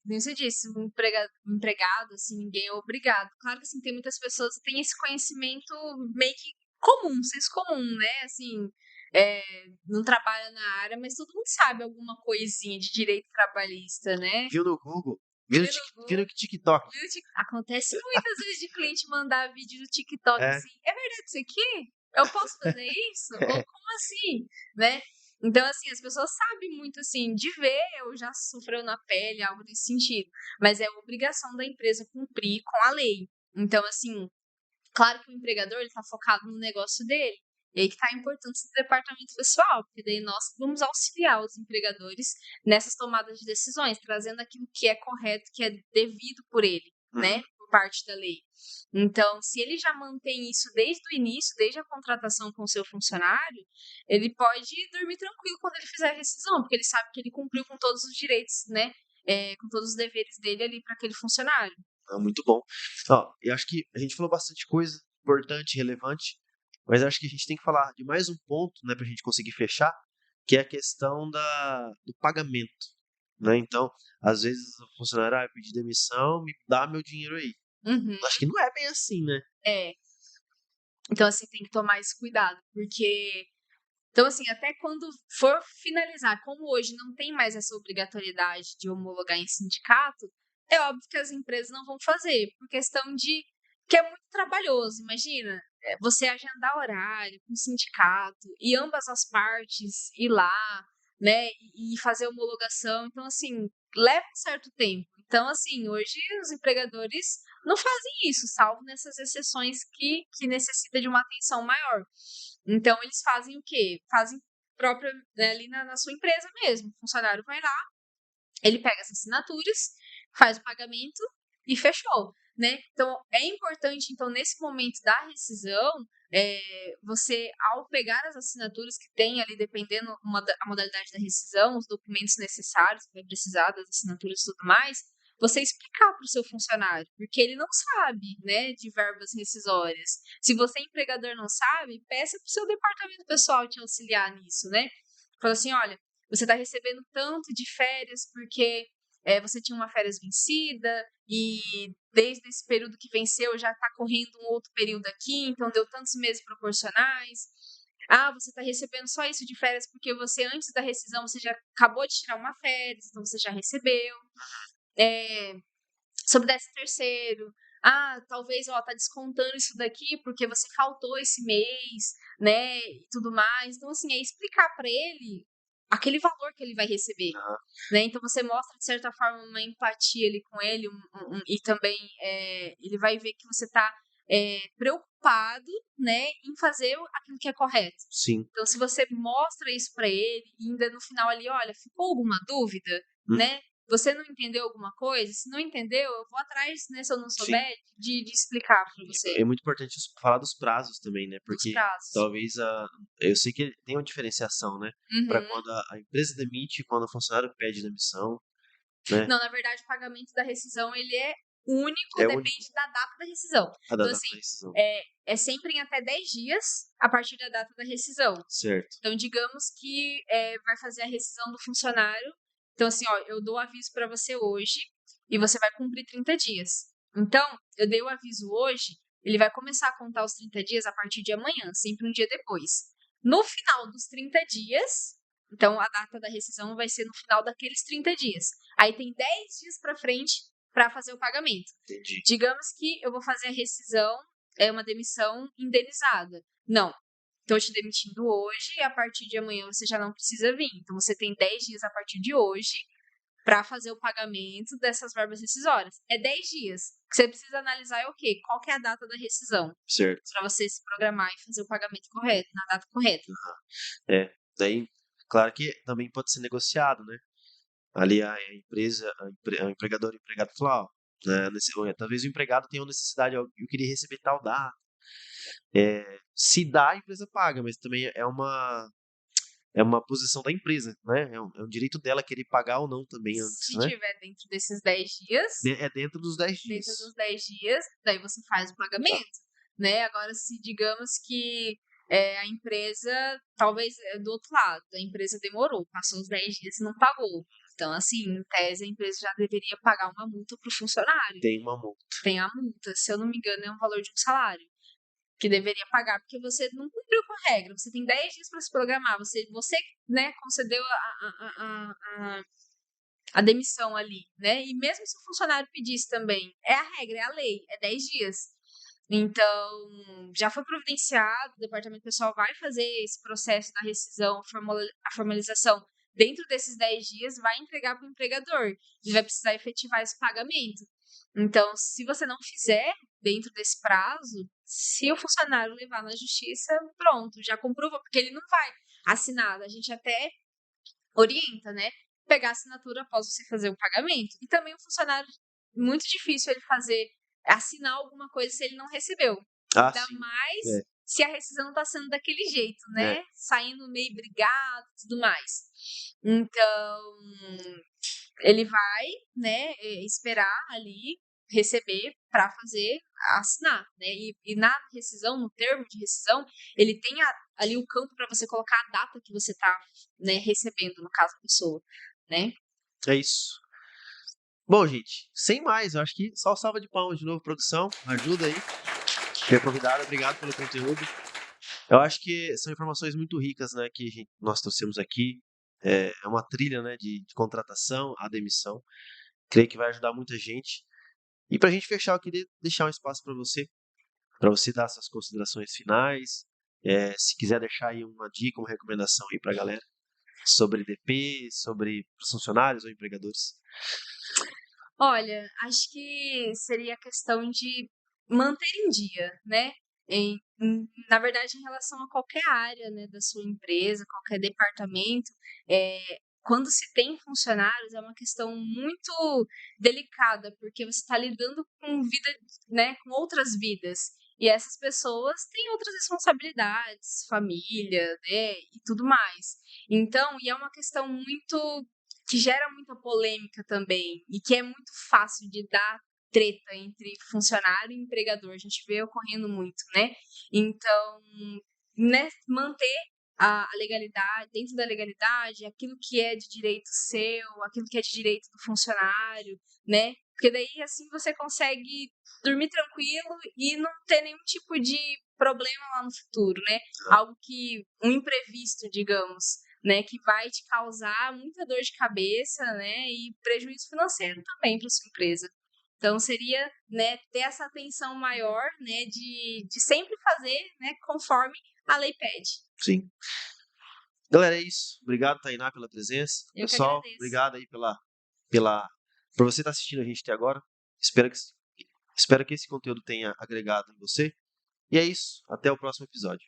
como você disse, um empregado, assim, ninguém é obrigado. Claro que, assim, tem muitas pessoas que têm esse conhecimento meio que comum, senso comum, né? Assim, é, não trabalha na área, mas todo mundo sabe alguma coisinha de direito trabalhista, né? Viu no Google, viu no, Viu no viu no Google, TikTok. viu Acontece muitas vezes de cliente mandar vídeo no TikTok É, assim, é verdade isso aqui? Eu posso fazer isso? Ou como assim? Né? Então, assim, as pessoas sabem muito, assim, de ver, ou já sofreu na pele, algo nesse sentido. Mas é obrigação da empresa cumprir com a lei. Então, assim, claro que o empregador ele tá focado no negócio dele. E aí que tá a importância do departamento pessoal, porque daí nós vamos auxiliar os empregadores nessas tomadas de decisões, trazendo aquilo que é correto, que é devido por ele, né, uhum, por parte da lei. Então, se ele já mantém isso desde o início, desde a contratação com o seu funcionário, ele pode dormir tranquilo quando ele fizer a rescisão, porque ele sabe que ele cumpriu com todos os direitos, né, com todos os deveres dele ali para aquele funcionário. muito bom. Ó, eu acho que a gente falou bastante coisa importante, relevante, mas eu acho que a gente tem que falar de mais um ponto, né, para a gente conseguir fechar, que é a questão do pagamento, né? Então, às vezes o funcionário pedir demissão, me dá meu dinheiro aí. Uhum, Acho que não é bem assim, né? é. Então, assim, tem que tomar esse cuidado, porque. Então, assim, até quando for finalizar, como hoje não tem mais essa obrigatoriedade de homologar em sindicato, é óbvio que as empresas não vão fazer, por questão de que é muito trabalhoso. Imagina, você agendar horário com o sindicato e ambas as partes ir lá, né, e fazer homologação. Então, assim, leva um certo tempo. Então, assim, hoje os empregadores não fazem isso, salvo nessas exceções que necessita de uma atenção maior. Então, eles fazem o quê? Fazem própria, né, ali na sua empresa mesmo. O funcionário vai lá, ele pega as assinaturas, faz o pagamento e fechou. né? Então, é importante, então, nesse momento da rescisão, você, ao pegar as assinaturas que tem ali, dependendo a modalidade da rescisão, os documentos necessários, que vai precisar das assinaturas e tudo mais, você explicar para o seu funcionário, porque ele não sabe, né, de verbas rescisórias. Se você, empregador, não sabe, peça para o seu departamento pessoal te auxiliar nisso, né? Fala assim, olha, você está recebendo tanto de férias porque você tinha uma férias vencida e desde esse período que venceu já está correndo um outro período aqui, então deu tantos meses proporcionais. Ah, você está recebendo só isso de férias porque você, antes da rescisão, você já acabou de tirar uma férias, então você já recebeu. Sobre 13º. Ah, talvez, ó, tá descontando isso daqui porque você faltou esse mês, né, e tudo mais. Então, assim, é explicar para ele aquele valor que ele vai receber, Aham. né? Então, você mostra, de certa forma, uma empatia ali com ele e também ele vai ver que você tá preocupado, né, em fazer aquilo que é correto. Sim. Então, se você mostra isso para ele e ainda no final ali, olha, ficou alguma dúvida, né? Você não entendeu alguma coisa? Se não entendeu, eu vou atrás, né, se eu não Sim. souber, de explicar para você É muito importante falar dos prazos também, né? os Porque prazos. talvez eu sei que tem uma diferenciação, né? Para Uhum. quando a empresa demite, quando o funcionário pede demissão, né? Não, na verdade, o pagamento da rescisão, ele é único, É único depende da data da rescisão. a Então, data assim, da rescisão. é sempre em até 10 dias a partir da data da rescisão. Certo. Então, digamos que vai fazer a rescisão do funcionário. Então, assim, ó, eu dou aviso para você hoje e você vai cumprir 30 dias. Então, eu dei o aviso hoje, ele vai começar a contar os 30 dias a partir de amanhã, sempre um dia depois. No final dos 30 dias, então a data da rescisão vai ser no final daqueles 30 dias. Aí tem 10 dias para frente para fazer o pagamento. Entendi. Digamos que eu vou fazer a rescisão, uma demissão indenizada. Não, estou te demitindo hoje e a partir de amanhã você já não precisa vir. Então você tem 10 dias a partir de hoje para fazer o pagamento dessas verbas rescisórias. É 10 dias. O que você precisa analisar é o quê? Qual que é a data da rescisão? Certo. Para você se programar e fazer o pagamento correto, na data correta. Daí, claro que também pode ser negociado, né? Ali a empresa, o empregador e o empregado falar, ó, né, talvez o empregado tenha uma necessidade, ó, eu queria receber tal data. Se dá, a empresa paga, mas também é uma posição da empresa, né? É um direito dela querer pagar ou não também antes, Se né? tiver dentro desses 10 dias, É dentro dos 10 dentro dias. dos 10 dias, daí você faz o pagamento, né? Agora, se digamos que a empresa, talvez do outro lado, a empresa demorou, passou os 10 dias e não pagou. Então, assim, em tese, a empresa já deveria pagar uma multa para o funcionário. Tem uma multa. Tem a multa, se eu não me engano, é um valor de um salário que deveria pagar, porque você não cumpriu com a regra. Você tem 10 dias para se programar. Você, né, concedeu a demissão ali, né? E mesmo se o funcionário pedisse também, é a regra, é a lei, é 10 dias. Então, já foi providenciado, o departamento pessoal vai fazer esse processo da rescisão, a formalização dentro desses 10 dias, vai entregar para o empregador. Ele vai precisar efetivar esse pagamento. Então, se você não fizer dentro desse prazo, se o funcionário levar na justiça, pronto, já comprova, porque ele não vai assinar. A gente até orienta, né? Pegar a assinatura após você fazer o pagamento. E também o funcionário, muito difícil ele assinar alguma coisa se ele não recebeu. Ainda Sim. mais se a rescisão tá sendo daquele jeito, né? É. Saindo meio brigado e tudo mais. Então, ele vai, né, esperar ali receber para fazer assinar, né? E na rescisão, no termo de rescisão, ele tem ali o campo para você colocar a data que você tá, né, recebendo, no caso da pessoa, né? É isso. Bom, gente, sem mais, eu acho que só salva de palmas de novo, produção. Ajuda aí. Minha convidada, obrigado pelo conteúdo. Eu acho que são informações muito ricas, né, que nós trouxemos aqui. É uma trilha, né, de contratação, a demissão. Creio que vai ajudar muita gente. E para a gente fechar, eu queria deixar um espaço para você dar suas considerações finais. Se quiser deixar aí uma dica, uma recomendação aí para a galera sobre DP, sobre funcionários ou empregadores. Olha, acho que seria a questão de manter em dia, né? Na verdade, em relação a qualquer área, né, da sua empresa, qualquer departamento, quando se tem funcionários, é uma questão muito delicada, porque você está lidando com vida, né, com outras vidas. E essas pessoas têm outras responsabilidades, família, né, e tudo mais. Então, e é uma questão muito que gera muita polêmica também e que é muito fácil de dar treta entre funcionário e empregador. A gente vê ocorrendo muito, né? Então, né, manter a legalidade, dentro da legalidade, aquilo que é de direito seu, aquilo que é de direito do funcionário, né? Porque daí assim você consegue dormir tranquilo e não ter nenhum tipo de problema lá no futuro, né? Algo que um imprevisto, digamos, né, que vai te causar muita dor de cabeça, né, e prejuízo financeiro também para sua empresa. Então seria, né, ter essa atenção maior, né, de sempre fazer, né, conforme a lei pede. Sim. Galera, é isso. Obrigado, Tainá, pela presença. Eu que Pessoal, agradeço. obrigado aí por você estar assistindo a gente até agora. Espero que esse conteúdo tenha agregado em você. E é isso. Até o próximo episódio.